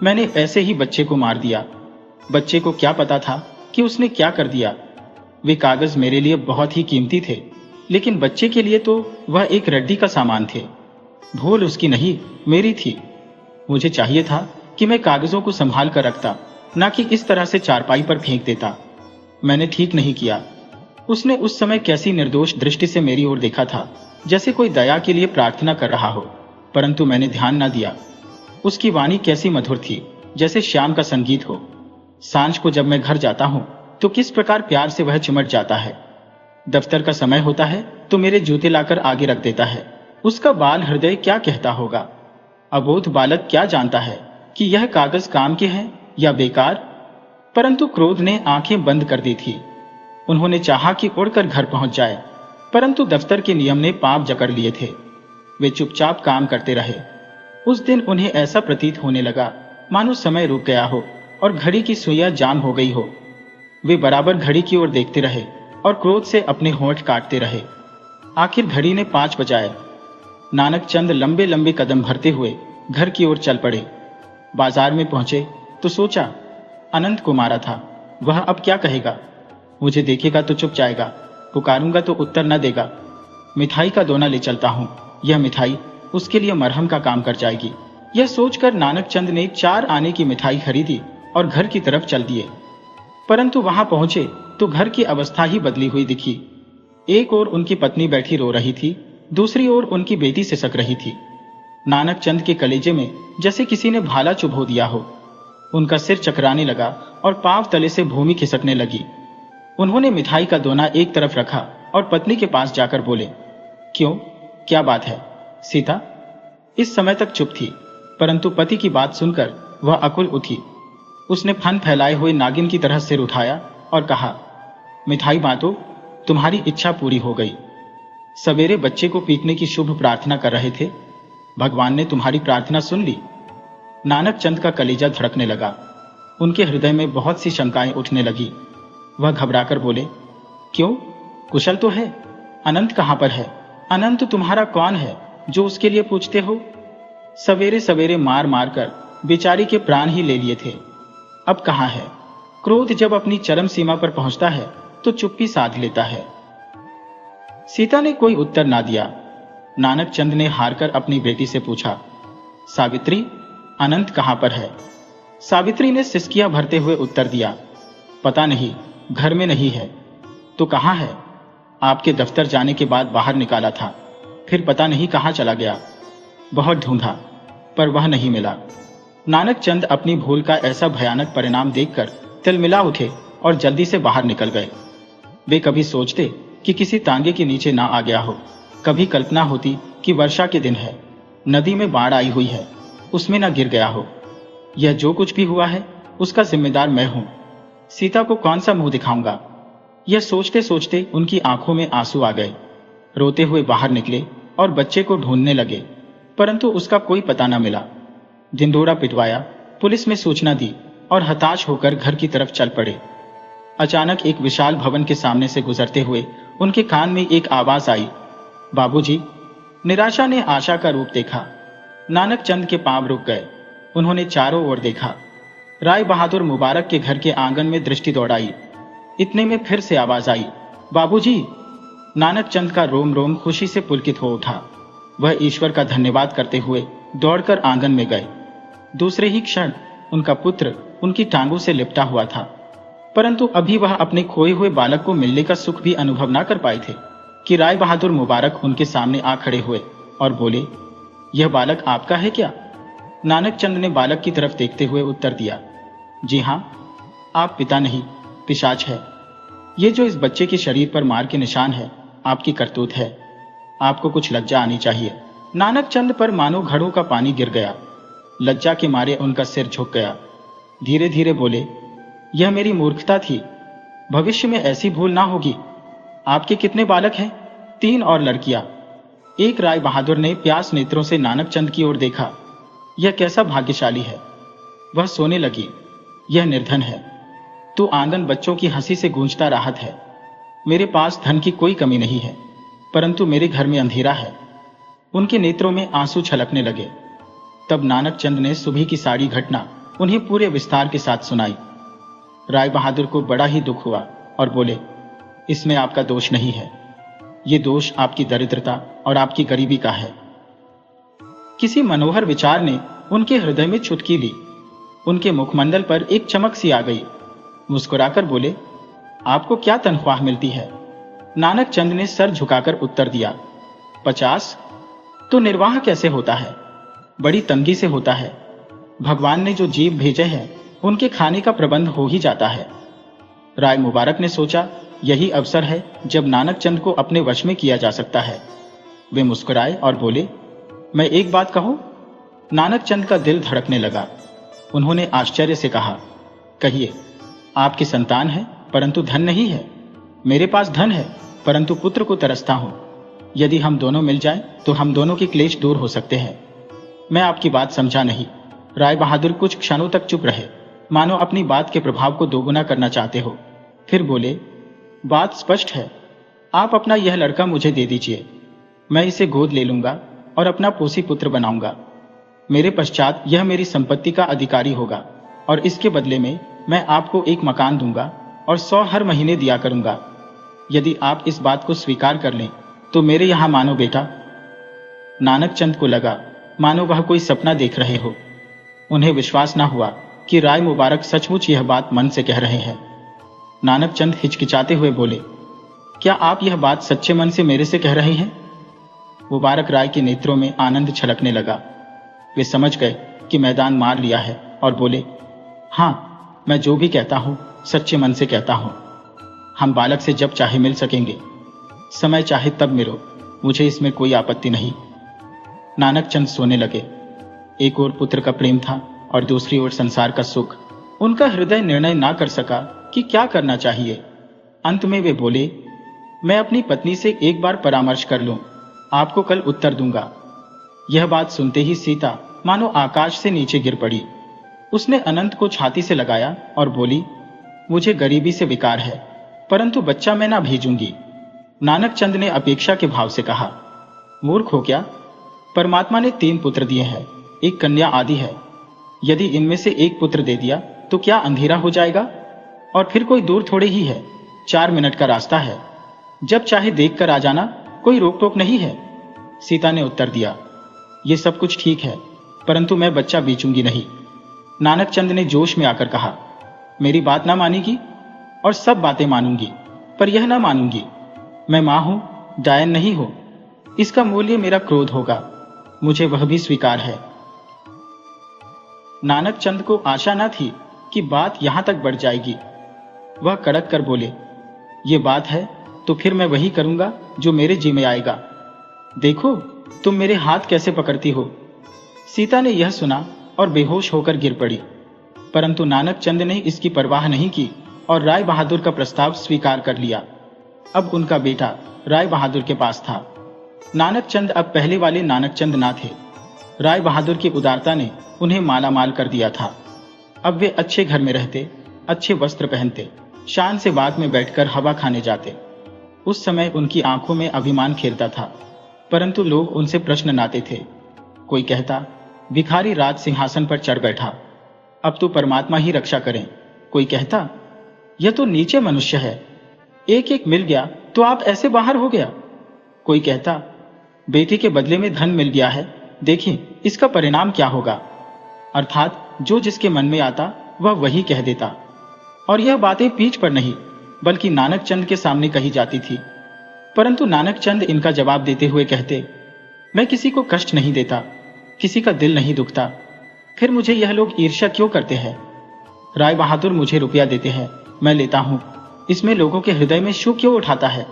मैंने ऐसे ही बच्चे को मार दिया। बच्चे को क्या पता था कि उसने क्या कर दिया। वे कागज मेरे लिए बहुत ही कीमती थे, लेकिन बच्चे के लिए तो वह एक रड्डी का सामान थे। भूल उसकी नहीं, मेरी थी। मुझे चाहिए था कि मैं कागजों को संभाल कर रखता, ना कि इस तरह से चारपाई पर फेंक देता। मैंने ठीक नहीं किया। उसने उस समय कैसी निर्दोष दृष्टि से मेरी ओर देखा था, जैसे कोई दया के लिए प्रार्थना कर रहा हो, परंतु मैंने ध्यान न दिया। उसकी वाणी कैसी मधुर थी, जैसे श्याम का संगीत हो। सांझ को जब मैं घर जाता हूं तो किस प्रकार प्यार से वह चिमट जाता है। दफ्तर का समय होता है तो मेरे जूते लाकर आगे रख देता है। उसका बाल हृदय क्या कहता होगा। अबोध बालक क्या जानता है कि यह कागज काम के हैं या बेकार। परंतु क्रोध ने आंखें बंद कर दी थी। उन्होंने चाहा कि उड़कर घर पहुंच जाए, परंतु दफ्तर के नियम ने पांव जकड़ लिए थे। वे चुपचाप काम करते रहे। उस दिन उन्हें ऐसा प्रतीत होने लगा मानो समय रुक गया हो और घड़ी की सुइयां जाम हो गई हो। वे बराबर घड़ी की ओर देखते रहे और क्रोध से अपने होंठ काटते रहे। आखिर घड़ी ने 5 बजाए। नानक चंद लंबे लंबे कदम भरते हुए घर की ओर चल पड़े। बाजार में पहुंचे तो सोचा, अनंत को मारा था, वह अब क्या कहेगा। मुझे देखेगा तो चुप जाएगा, पुकारूंगा तो उत्तर न देगा। मिठाई का दोना ले चलता हूं, यह मिठाई उसके लिए मरहम का काम कर जाएगी। यह सोचकर नानक चंद ने 4 आने की मिठाई खरीदी और घर की तरफ चल दिए। परंतु वहां पहुंचे तो घर की अवस्था ही बदली हुई दिखी। एक ओर उनकी पत्नी बैठी रो रही थी, दूसरी ओर उनकी बेटी सिसक रही थी। नानक चंद के कलेजे में जैसे किसी ने भाला चुभो दिया हो। उनका सिर चकराने लगा और पांव तले से भूमि खिसकने लगी। उन्होंने मिठाई का दोना एक तरफ रखा और पत्नी के पास जाकर बोले, क्यों, क्या बात है? सीता इस समय तक चुप थी, परंतु पति की बात सुनकर वह अकुल उठी। उसने फन फैलाए हुए नागिन की तरह सिर उठाया और कहा, मिठाई बांटो, तुम्हारी इच्छा पूरी हो गई। सवेरे बच्चे को पीटने की शुभ प्रार्थना कर रहे थे, भगवान ने तुम्हारी प्रार्थना सुन ली। नानक चंद का कलेजा धड़कने लगा। उनके हृदय में बहुत सी शंकाएं उठने लगी। वह घबराकर बोले, क्यों, कुशल तो है? अनंत कहां पर है? अनंत तुम्हारा कौन है जो उसके लिए पूछते हो? सवेरे सवेरे मार मार कर बेचारी के प्राण ही ले लिए थे, अब कहां है? क्रोध जब अपनी चरम सीमा पर पहुंचता है तो चुप्पी साध लेता है। सीता ने कोई उत्तर ना दिया। नानक चंद ने हारकर अपनी बेटी से पूछा, सावित्री, अनंत कहां पर है? सावित्री ने सिसकियां भरते हुए उत्तर दिया, पता नहीं, घर में नहीं है। तो कहां है? आपके दफ्तर जाने के बाद बाहर निकाला था, फिर पता नहीं कहां चला गया। बहुत ढूंढा पर वह नहीं मिला। नानक चंद अपनी भूल का ऐसा भयानक परिणाम देखकर तिलमिला उठे और जल्दी से बाहर निकल गए। वे कभी सोचते कि किसी तांगे के नीचे ना आ गया हो, कभी कल्पना होती कि वर्षा के दिन है, नदी में बाढ़ आई हुई है, उसमें ना गिर गया हो। यह जो कुछ भी हुआ है उसका जिम्मेदार मैं हूं। सीता को कौन सा मुंह दिखाऊंगा? यह सोचते सोचते उनकी आंखों में आंसू आ गए। रोते हुए बाहर निकले और बच्चे को ढूंढने लगे, परंतु उसका कोई पता न मिला। ढिंढोरा पिटवाया, पुलिस में सूचना दी और हताश होकर घर की तरफ चल पड़े। अचानक एक विशाल भवन के सामने से गुजरते हुए उनके कान में एक आवाज आई, बाबूजी। निराशा ने आशा का रूप देखा। नानक चंद के पांव रुक गए। उन्होंने चारों ओर देखा। राय बहादुर मुबारक के घर के आंगन में दृष्टि दौड़ाई। इतने में फिर से आवाज आई, बाबूजी। नानक चंद का रोम रोम खुशी से पुलकित हो उठा। वह ईश्वर का धन्यवाद करते हुए दौड़कर आंगन में गए। दूसरे ही क्षण उनका पुत्र उनकी टांगों से लिपटा हुआ था, परंतु अभी वह अपने खोए हुए बालक को मिलने का सुख भी अनुभव न कर पाए थे कि राय बहादुर मुबारक उनके सामने आ खड़े हुए और बोले, यह बालक आपका है क्या? नानक चंद ने बालक की तरफ देखते हुए उत्तर दिया, जी हां, आप पिता नहीं, पिशाच है। ये जो इस बच्चे के शरीर पर मार के निशान है, आपकी करतूत है। आपको कुछ लज्जा आनी चाहिए। नानक चंद पर मानो घड़ों का पानी गिर गया। लज्जा के मारे उनका सिर झुक गया। धीरे धीरे बोले, यह मेरी मूर्खता थी। भविष्य में ऐसी भूल ना होगी। आपके कितने बालक हैं? 3 और लड़कियां। एक राय बहादुर ने प्यास नेत्रों से नानक चंद की ओर देखा। यह कैसा भाग्यशाली है। वह सोने लगी। यह निर्धन है तो आंगन बच्चों की हंसी से गूंजता राहत है। मेरे पास धन की कोई कमी नहीं है, परंतु मेरे घर में अंधेरा है। उनके नेत्रों में आंसू छलकने लगे। तब नानक चंद ने सुबह की सारी घटना उन्हें पूरे विस्तार के साथ सुनाई। राय बहादुर को बड़ा ही दुख हुआ और बोले, इसमें आपका दोष नहीं है। ये दोष आपकी दरिद्रता और आपकी गरीबी का है। किसी मनोहर विचार ने उनके हृदय में चुटकी ली। उनके मुखमंडल पर एक चमक सी आ गई। मुस्कुराकर बोले, आपको क्या तनख्वाह मिलती है? नानक चंद ने सर झुकाकर उत्तर दिया, 50। तो निर्वाह कैसे होता है? बड़ी तंगी से होता है। भगवान ने जो जीव भेजे हैं उनके खाने का प्रबंध हो ही जाता है। राय मुबारक ने सोचा, यही अवसर है जब नानक चंद को अपने वश में किया जा सकता है। वे मुस्कुराए और बोले, मैं एक बात कहूं? नानक चंद का दिल धड़कने लगा। उन्होंने आश्चर्य से कहा, कहिए। आपकी संतान है परंतु धन नहीं है। मेरे पास धन है परंतु पुत्र को तरसता हूं। यदि हम दोनों मिल जाएं तो हम दोनों के क्लेश दूर हो सकते हैं। मैं आपकी बात समझा नहीं। राय बहादुर कुछ क्षणों तक चुप रहे, मानो अपनी बात के प्रभाव को दोगुना करना चाहते हो। फिर बोले, बात स्पष्ट है। आप अपना यह लड़का मुझे दे दीजिए। मैं इसे गोद ले लूंगा और अपना पोसी पुत्र बनाऊंगा। मेरे पश्चात यह मेरी संपत्ति का अधिकारी होगा और इसके बदले में मैं आपको एक मकान दूंगा और 100 हर महीने दिया करूंगा। यदि आप इस बात को स्वीकार कर लें तो मेरे यहां मानो बेटा। नानक चंद को लगा मानो वह कोई सपना देख रहे हो। उन्हें विश्वास न हुआ कि राय मुबारक सचमुच यह बात मन से कह रहे हैं। नानक चंद हिचकिचाते हुए बोले, क्या आप यह बात सच्चे मन से मेरे से कह रहे हैं? मुबारक राय के नेत्रों में आनंद छलकने लगा। वे समझ गए कि मैदान मार लिया है और बोले, हां, मैं जो भी कहता हूं सच्चे मन से कहता हूं। हम बालक से जब चाहे मिल सकेंगे। समय चाहे तब मिलो, मुझे इसमें कोई आपत्ति नहीं। नानक चंद सोने लगे। एक ओर पुत्र का प्रेम था और दूसरी ओर संसार का सुख। उनका हृदय निर्णय ना कर सका कि क्या करना चाहिए। अंत में वे बोले, मैं अपनी पत्नी से एक बार परामर्श कर लूं, आपको कल उत्तर दूंगा। यह बात सुनते ही सीता मानो आकाश से नीचे गिर पड़ी। उसने अनंत को छाती से लगाया और बोली, मुझे गरीबी से विकार है, परंतु बच्चा मैं ना भेजूंगी। नानक चंद ने अपेक्षा के भाव से कहा, मूर्ख हो क्या? परमात्मा ने 3 पुत्र दिए हैं, एक कन्या आदि है। यदि इनमें से एक पुत्र दे दिया तो क्या अंधेरा हो जाएगा? और फिर कोई दूर थोड़े ही है, 4 मिनट का रास्ता है। जब चाहे देख कर आ जाना, कोई रोक टोक नहीं है। सीता ने उत्तर दिया, ये सब कुछ ठीक है, परंतु मैं बच्चा बेचूंगी नहीं। नानक चंद ने जोश में आकर कहा, मेरी बात ना मानेगी? और सब बातें मानूंगी, पर यह ना मानूंगी। मैं मां हूं, डायन नहीं हो। इसका मूल्य मेरा क्रोध होगा, मुझे वह भी स्वीकार है। नानक चंद को आशा न थी कि बात यहां तक बढ़ जाएगी। वह कड़क कर बोले, ये बात है तो फिर मैं वही करूंगा जो मेरे जी में आएगा। देखो तुम मेरे हाथ कैसे पकड़ती हो। सीता ने यह सुना और बेहोश होकर गिर पड़ी, परंतु नानक चंद ने इसकी परवाह नहीं की और राय बहादुर का प्रस्ताव स्वीकार कर लिया। अब उनका बेटा राय बहादुर के पास था। नानक चंद अब पहले वाले नानक चंद ना थे। राय बहादुर की उदारता ने उन्हें माला माल कर दिया था। अब वे अच्छे घर में रहते, अच्छे वस्त्र पहनते, शान से बाग में बैठकर हवा खाने जाते। उस समय उनकी आंखों में अभिमान खेलता था, परंतु लोग उनसे प्रश्न नाते थे। कोई कहता, भिखारी राज सिंहासन पर चढ़ बैठा, अब तो परमात्मा ही रक्षा करें। कोई कहता, यह तो नीचे मनुष्य है, एक एक मिल गया तो आप ऐसे बाहर हो गया। कोई कहता, बेटी के बदले में धन मिल गया है, देखिए इसका परिणाम क्या होगा। अर्थात जो जिसके मन में आता वह वही कह देता, और यह बातें पीठ पर नहीं बल्कि नानक चंद के सामने कही जाती थी। परंतु नानक चंद इनका जवाब देते हुए कहते, मैं किसी को कष्ट नहीं देता, किसी का दिल नहीं दुखता, फिर मुझे यह लोग ईर्ष्या क्यों करते हैं। राय बहादुर मुझे रुपया देते हैं, मैं लेता हूं, इसमें लोगों के हृदय में शोक क्यों उठाता है।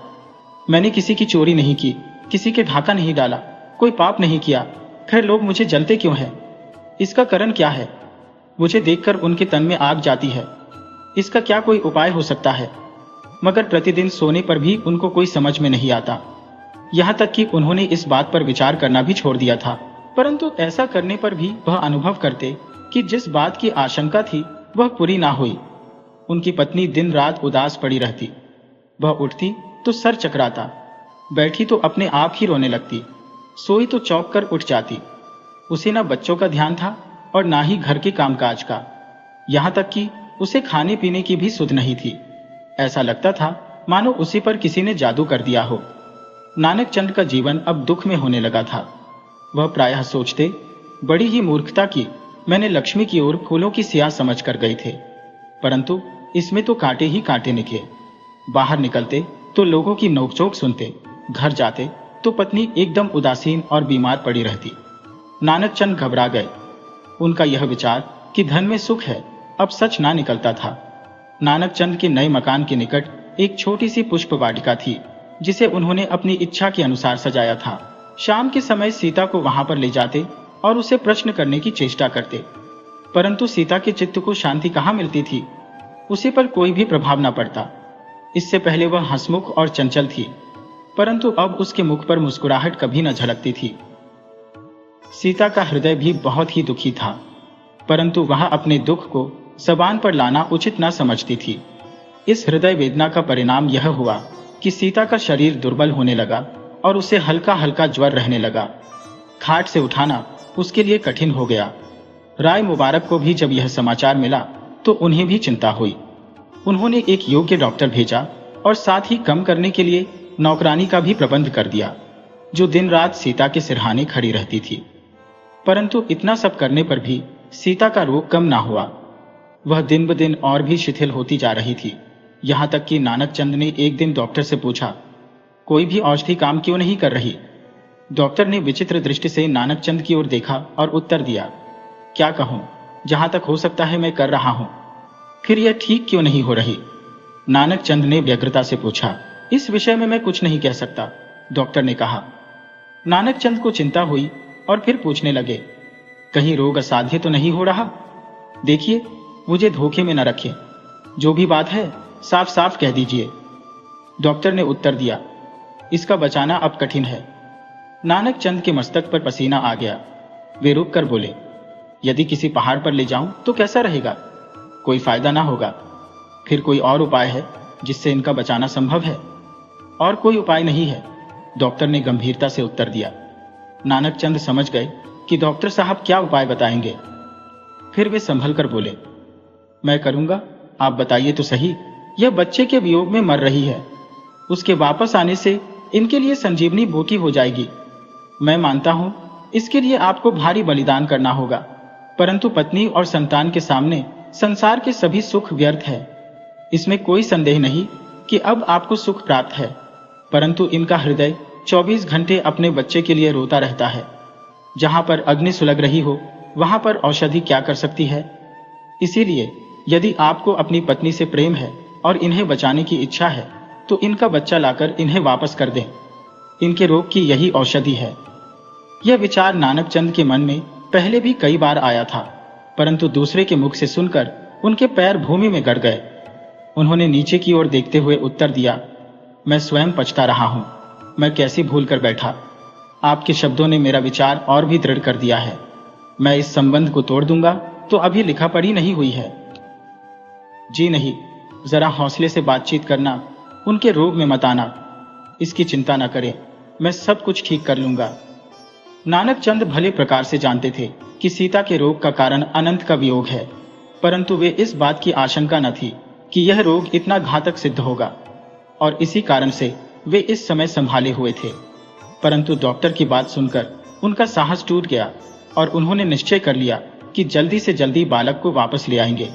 मैंने किसी की चोरी नहीं की, किसी के ढाका नहीं डाला, कोई पाप नहीं किया, फिर लोग मुझे जलते क्यों हैं। इसका कारण क्या है। मुझे देखकर उनके तन में आग जाती है, इसका क्या कोई उपाय हो सकता है। मगर प्रतिदिन सोने पर भी उनको कोई समझ में नहीं आता। यहां तक कि उन्होंने इस बात पर विचार करना भी छोड़ दिया था। परंतु ऐसा करने पर भी वह अनुभव करते कि जिस बात की आशंका थी वह पूरी ना हुई। उनकी पत्नी दिन रात उदास पड़ी रहती। वह उठती तो सर चकराता, बैठी तो अपने आप ही रोने लगती, सोई तो चौंक कर उठ जाती। उसे ना बच्चों का ध्यान था और ना ही घर के कामकाज का। यहां तक कि उसे खाने पीने की भी सुध नहीं थी। ऐसा लगता था मानो उसी पर किसी ने जादू कर दिया हो। नानक चंद का जीवन अब दुख में होने लगा था। वह प्रायः सोचते, बड़ी ही मूर्खता की मैंने लक्ष्मी की ओर फूलों की सिया समझ कर गए थे, परंतु इसमें तो कांटे ही कांटे निकले। बाहर निकलते तो लोगों की नोकझोंक सुनते, घर जाते तो पत्नी एकदम उदासीन और बीमार पड़ी रहती। नानक चंद घबरा गए। उनका यह विचार कि धन में सुख है अब सच ना निकलता था। नानक चंद के नए मकान के निकट एक छोटी सी पुष्प वाटिका थी, जिसे उन्होंने अपनी इच्छा के अनुसार सजाया था। शाम के समय सीता को वहां पर ले जाते और उसे प्रश्न करने की चेष्टा करते, परंतु सीता के चित्त को शांति कहाँ मिलती थी। उसी पर कोई भी प्रभाव न पड़ता। इससे पहले वह हंसमुख और चंचल थी, परंतु अब उसके मुख पर मुस्कुराहट कभी न झलकती थी। सीता का हृदय भी बहुत ही दुखी था, परंतु वह अपने दुख को जबान पर लाना उचित न समझती थी। इस हृदय वेदना का परिणाम यह हुआ कि सीता का शरीर दुर्बल होने लगा और उसे हल्का हल्का ज्वर रहने लगा। खाट से उठाना उसके लिए कठिन हो गया। राय मुबारक को भी जब यह समाचार मिला तो उन्हें भी चिंता हुई। उन्होंने एक योग्य डॉक्टर भेजा और साथ ही कम करने के लिए नौकरानी का भी प्रबंध कर दिया, जो दिन रात सीता के सिरहाने खड़ी रहती थी। परंतु इतना सब करने पर भी सीता का रोग कम ना हुआ। वह दिन ब दिन और भी शिथिल होती जा रही थी। यहां तक कि नानक चंद ने एक दिन डॉक्टर से पूछा, कोई भी औषधि काम क्यों नहीं कर रही। डॉक्टर ने विचित्र दृष्टि से नानक चंद की ओर देखा और उत्तर दिया, क्या कहूं, जहां तक हो सकता है मैं कर रहा हूं, फिर यह ठीक क्यों नहीं हो रही। नानक चंद ने व्यग्रता से पूछा, इस विषय में मैं कुछ नहीं कह सकता, डॉक्टर ने कहा। नानक चंद को चिंता हुई और फिर पूछने लगे, कहीं रोग असाध्य तो नहीं हो रहा। देखिए, मुझे धोखे में न रखें, जो भी बात है साफ साफ कह दीजिए। डॉक्टर ने उत्तर दिया, इसका बचाना अब कठिन है। नानक चंद के मस्तक पर पसीना आ गया। वे रुक कर बोले, यदि किसी पहाड़ पर ले जाऊं तो कैसा रहेगा, कोई फायदा ना होगा। फिर कोई और उपाय है जिससे इनका बचाना संभव है। और कोई उपाय नहीं है, डॉक्टर ने गंभीरता से उत्तर दिया। नानक चंद समझ गए कि डॉक्टर साहब क्या उपाय बताएंगे। फिर वे संभल कर बोले, मैं करूंगा, आप बताइए तो सही। यह बच्चे के वियोग में मर रही है, उसके वापस आने से इनके लिए संजीवनी बूटी हो जाएगी। मैं मानता हूं इसके लिए आपको भारी बलिदान करना होगा, परंतु पत्नी और संतान के सामने संसार के सभी सुख व्यर्थ है। इसमें कोई संदेह नहीं कि अब आपको सुख प्राप्त है, परंतु इनका हृदय 24 घंटे अपने बच्चे के लिए रोता रहता है। जहां पर अग्नि सुलग रही हो वहां पर औषधि क्या कर सकती है। इसीलिए यदि आपको अपनी पत्नी से प्रेम है और इन्हें बचाने की इच्छा है तो इनका बच्चा लाकर इन्हें वापस कर दें। इनके रोग की यही औषधि है। यह विचार नानक चंद के मन में पहले भी कई बार आया था, परंतु दूसरे के मुख से सुनकर उनके पैर भूमि में गड़ गए। उन्होंने नीचे की ओर देखते हुए उत्तर दिया, मैं स्वयं पछता रहा हूं, मैं कैसे भूल कर बैठा। आपके शब्दों ने मेरा विचार और भी दृढ़ कर दिया है। मैं इस संबंध को तोड़ दूंगा तो अभी लिखा पढ़ी नहीं हुई है। जी नहीं, जरा हौसले से बातचीत करना, उनके रोग में मत आना। इसकी चिंता न करें, मैं सब कुछ ठीक कर लूंगा। नानक चंद भले प्रकार से जानते थे कि सीता के रोग का कारण अनंत का वियोग है, परंतु वे इस बात की आशंका न थी कि यह रोग इतना घातक सिद्ध होगा, और इसी कारण से वे इस समय संभाले हुए थे। परंतु डॉक्टर की बात सुनकर उनका साहस टूट गया और उन्होंने निश्चय कर लिया कि जल्दी से जल्दी बालक को वापस ले आएंगे।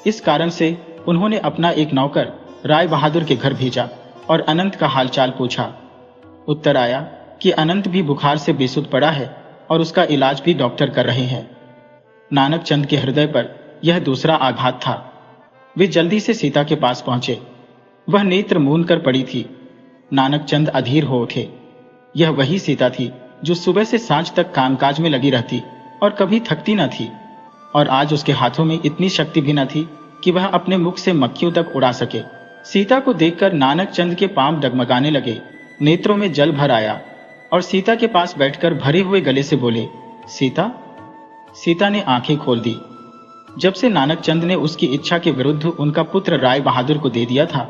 इस कारण से उन्होंने अपना एक नौकर राय बहादुर के घर भेजा और अनंत का हालचाल पूछा। उत्तर आया कि अनंत भी बुखार से बेसुध पड़ा है और उसका इलाज भी डॉक्टर कर रहे हैं। नानक चंद के हृदय पर यह दूसरा आघात था। वे जल्दी से सीता के पास पहुंचे। वह नेत्र मूंद कर पड़ी थी। नानक चंद अधीर हो उठे। यह वही सीता थी जो सुबह से सांझ तक कामकाज में लगी रहती और कभी थकती न थी, और आज उसके हाथों में इतनी शक्ति भी न थी कि वह अपने मुख से मक्खियों तक उड़ा सके। सीता को देखकर नानक चंद के पांव डगमगाने लगे, नेत्रों में जल भर आया और सीता के पास बैठकर भरे हुए गले से बोले, सीता। सीता ने आंखें खोल दी। जब से नानक चंद ने उसकी इच्छा के विरुद्ध उनका पुत्र राय बहादुर को दे दिया था,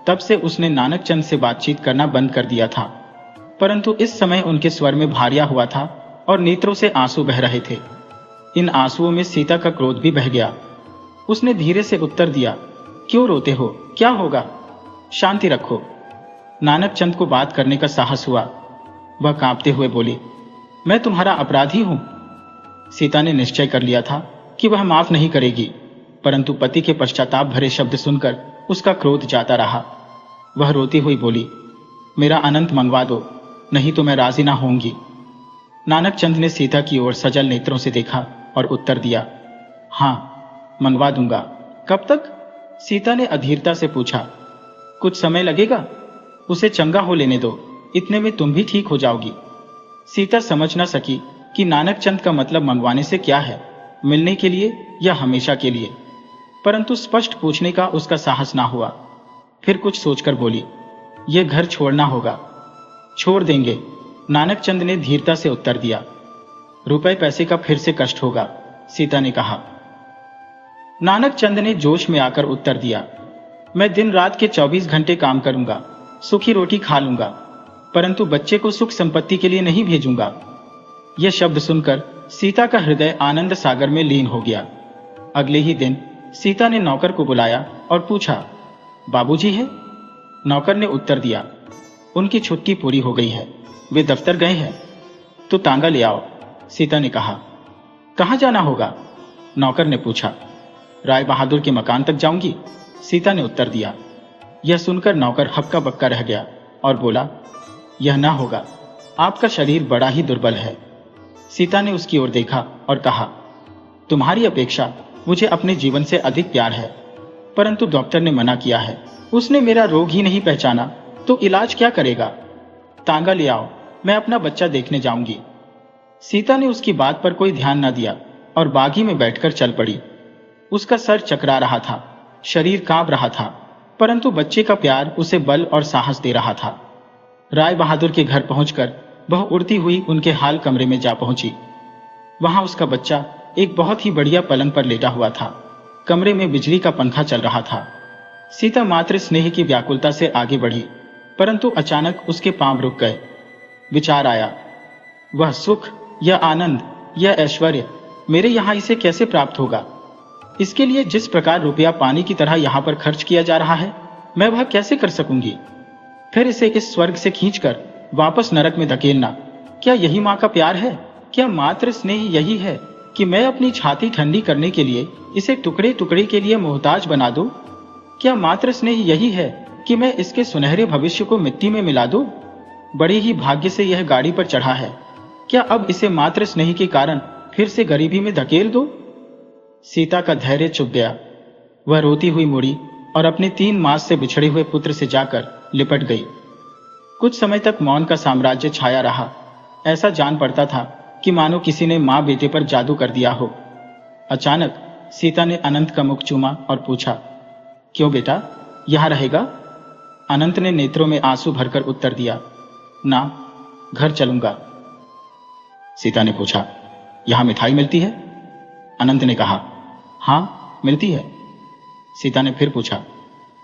तब से उसने नानक चंद से बातचीत करना बंद कर दिया था। परंतु इस समय उनके स्वर में भारिया हुआ था और नेत्रों से आंसू बह रहे थे। इन आंसुओं में सीता का क्रोध भी बह गया। उसने धीरे से उत्तर दिया, क्यों रोते हो, क्या होगा? शांति रखो। नानक चंद को बात करने का साहस हुआ। वह कांपते हुए बोली, मैं तुम्हारा अपराधी हूं। सीता ने निश्चय कर लिया था कि वह माफ नहीं करेगी, परंतु पति के पश्चाताप भरे शब्द सुनकर उसका क्रोध जाता रहा। वह रोती हुई बोली, मेरा अनंत मंगवा दो, नहीं तो मैं राजी ना होंगी। नानक चंद ने सीता की ओर सजल नेत्रों से देखा और उत्तर दिया, हाँ, मंगवा दूंगा। कब तक? सीता ने अधीरता से पूछा। कुछ समय लगेगा, उसे चंगा हो लेने दो, इतने में तुम भी ठीक हो जाओगी। सीता समझ न सकी कि नानक चंद का मतलब मंगवाने से क्या है, मिलने के लिए या हमेशा के लिए, परंतु स्पष्ट पूछने का उसका साहस ना हुआ। फिर कुछ सोचकर बोली, यह घर छोड़ना होगा। छोड़ देंगे, नानक चंद ने धीरता से उत्तर दिया। रुपए पैसे का फिर से कष्ट होगा, सीता ने कहा। नानक चंद ने जोश में आकर उत्तर दिया, मैं दिन रात के 24 घंटे काम करूंगा, सूखी रोटी खा लूंगा, परंतु बच्चे को सुख संपत्ति के लिए नहीं भेजूंगा। यह शब्द सुनकर सीता का हृदय आनंद सागर में लीन हो गया। अगले ही दिन सीता ने नौकर को बुलाया और पूछा, बाबूजी है? नौकर ने उत्तर दिया, उनकी छुट्टी पूरी हो गई है, वे दफ्तर गए हैं। तो तांगा ले आओ, सीता ने कहा। कहाँ जाना होगा? नौकर ने पूछा। राय बहादुर के मकान तक जाऊंगी, सीता ने उत्तर दिया। यह सुनकर नौकर हक्का बक्का रह गया और बोला, यह ना होगा, आपका शरीर बड़ा ही दुर्बल है। सीता ने उसकी ओर देखा और कहा, तुम्हारी अपेक्षा मुझे अपने जीवन से अधिक प्यार है, परंतु डॉक्टर ने मना किया है। उसने मेरा रोग ही नहीं पहचाना तो इलाज क्या करेगा? तांगा ले आओ, मैं अपना बच्चा देखने जाऊंगी। सीता ने उसकी बात पर कोई ध्यान न दिया और बागी में बैठकर चल पड़ी। उसका सर चकरा रहा था, शरीर कांप रहा था, परंतु बच्चे का प्यार उसे बल और साहस दे रहा था। राय बहादुर के घर पहुंचकर वह उड़ती हुई उनके हाल कमरे में जा पहुंची। वहां उसका बच्चा एक बहुत ही बढ़िया पलंग पर लेटा हुआ था। कमरे में बिजली का पंखा चल रहा था। सीता मातृ स्नेह की व्याकुलता से आगे बढ़ी, परंतु अचानक उसके पांव रुक गए। विचार आया, वह सुख, यह आनंद, यह ऐश्वर्य मेरे यहां इसे कैसे प्राप्त होगा? इसके लिए जिस प्रकार रुपया पानी की तरह यहां पर खर्च किया जा रहा है, मैं वह कैसे कर सकूंगी? फिर इसे इस स्वर्ग से खींचकर वापस नरक में धकेलना, क्या यही मां का प्यार है? क्या मातृ स्नेह यही है कि मैं अपनी छाती ठंडी करने के लिए इसे टुकड़े टुकड़े के लिए मोहताज बना दूं? क्या मातृ स्नेह यही है कि मैं इसके सुनहरे भविष्य को मिट्टी में मिला दूं? बड़े ही भाग्य से यह गाड़ी पर चढ़ा है, क्या अब इसे मातृ स्नेह के कारण फिर से गरीबी में धकेल दो? सीता का धैर्य चुक गया। वह रोती हुई मुड़ी और अपने 3 मास से बिछड़े हुए पुत्र से जाकर लिपट गई। कुछ समय तक मौन का साम्राज्य छाया रहा। ऐसा जान पड़ता था कि मानो किसी ने मां बेटे पर जादू कर दिया हो। अचानक सीता ने अनंत का मुख चूमा और पूछा, क्यों बेटा, यहां रहेगा? अनंत ने नेत्रों में आंसू भरकर उत्तर दिया, ना, घर चलूंगा। सीता ने पूछा, यहाँ मिठाई मिलती है? अनंत ने कहा, हाँ मिलती है। सीता ने फिर पूछा,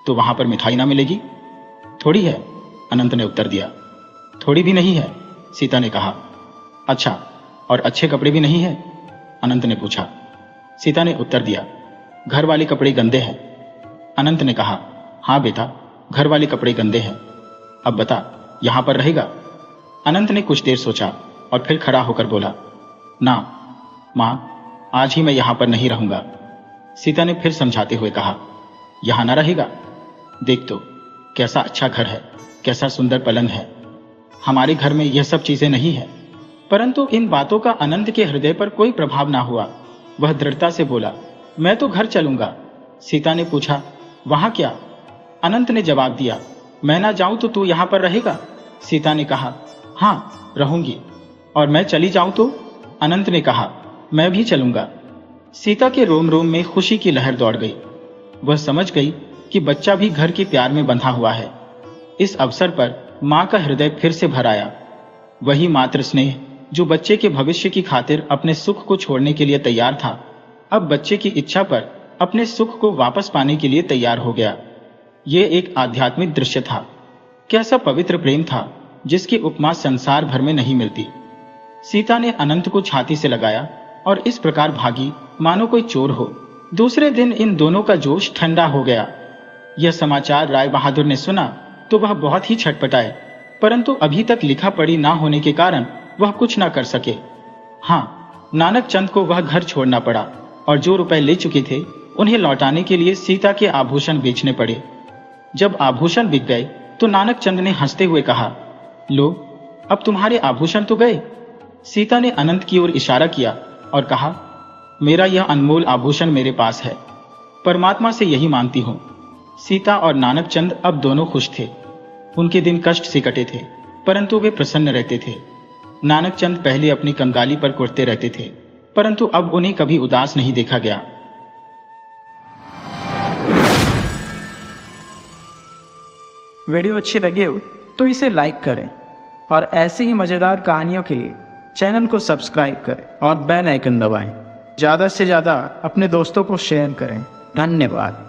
तो वहां पर मिठाई ना मिलेगी? थोड़ी है, अनंत ने उत्तर दिया। थोड़ी भी नहीं है, सीता ने कहा। अच्छा, और अच्छे कपड़े भी नहीं है? अनंत ने पूछा। सीता ने उत्तर दिया, घर वाले कपड़े गंदे हैं। अनंत ने कहा, हाँ बेटा, घर वाले कपड़े गंदे हैं। अब बता, यहां पर रहेगा? अनंत ने कुछ देर सोचा और फिर खड़ा होकर बोला, ना मां, आज ही मैं यहां पर नहीं रहूंगा। सीता ने फिर समझाते हुए कहा, यहां ना रहेगा? देख तो, कैसा अच्छा घर है, कैसा सुंदर पलंग है। हमारे घर में यह सब चीजें नहीं है। परंतु इन बातों का अनंत के हृदय पर कोई प्रभाव ना हुआ। वह दृढ़ता से बोला, मैं तो घर चलूंगा। सीता ने पूछा, वहां क्या? अनंत ने जवाब दिया, मैं ना जाऊं तो तू यहां पर रहेगा? सीता ने कहा, हाँ रहूंगी। और मैं चली जाऊं तो? अनंत ने कहा, मैं भी चलूंगा। सीता के रोम रोम में खुशी की लहर दौड़ गई। वह समझ गई कि बच्चा भी घर के प्यार में बंधा हुआ है। इस अवसर पर मां का हृदय फिर से भर आया। वही मातृ स्नेह जो बच्चे के भविष्य की खातिर अपने सुख को छोड़ने के लिए तैयार था, अब बच्चे की इच्छा पर अपने सुख को वापस पाने के लिए तैयार हो गया। ये एक आध्यात्मिक दृश्य था। कैसा पवित्र प्रेम था जिसकी उपमा संसार भर में नहीं मिलती। सीता ने अनंत को छाती से लगाया और इस प्रकार भागी मानो कोई चोर हो। दूसरे दिन इन दोनों का जोश ठंडा हो गया। यह समाचार राय बहादुर ने सुना तो वह बहुत ही छटपटाए, परंतु अभी तक लिखा पढ़ी ना होने के कारण वह कुछ ना कर सके। हाँ, नानक चंद को वह घर छोड़ना पड़ा और जो रुपए ले चुके थे उन्हें लौटाने के लिए सीता के आभूषण बेचने पड़े। जब आभूषण बिक गए तो नानक चंद ने हंसते हुए कहा, लो, अब तुम्हारे आभूषण तो गए। सीता ने अनंत की ओर इशारा किया और कहा, मेरा यह अनमोल आभूषण मेरे पास है, परमात्मा से यही मांगती हूं। सीता और नानक चंद अब दोनों खुश थे। उनके दिन कष्ट से कटे थे, परंतु वे प्रसन्न रहते थे। नानक चंद पहले अपनी कंगाली पर कुटते रहते थे, परंतु अब उन्हें कभी उदास नहीं देखा गया। वीडियो अच्छी लगी हो तो इसे लाइक करें और ऐसी ही मजेदार कहानियों के लिए चैनल को सब्सक्राइब करें और बेल आइकन दबाएं। ज़्यादा से ज़्यादा अपने दोस्तों को शेयर करें। धन्यवाद।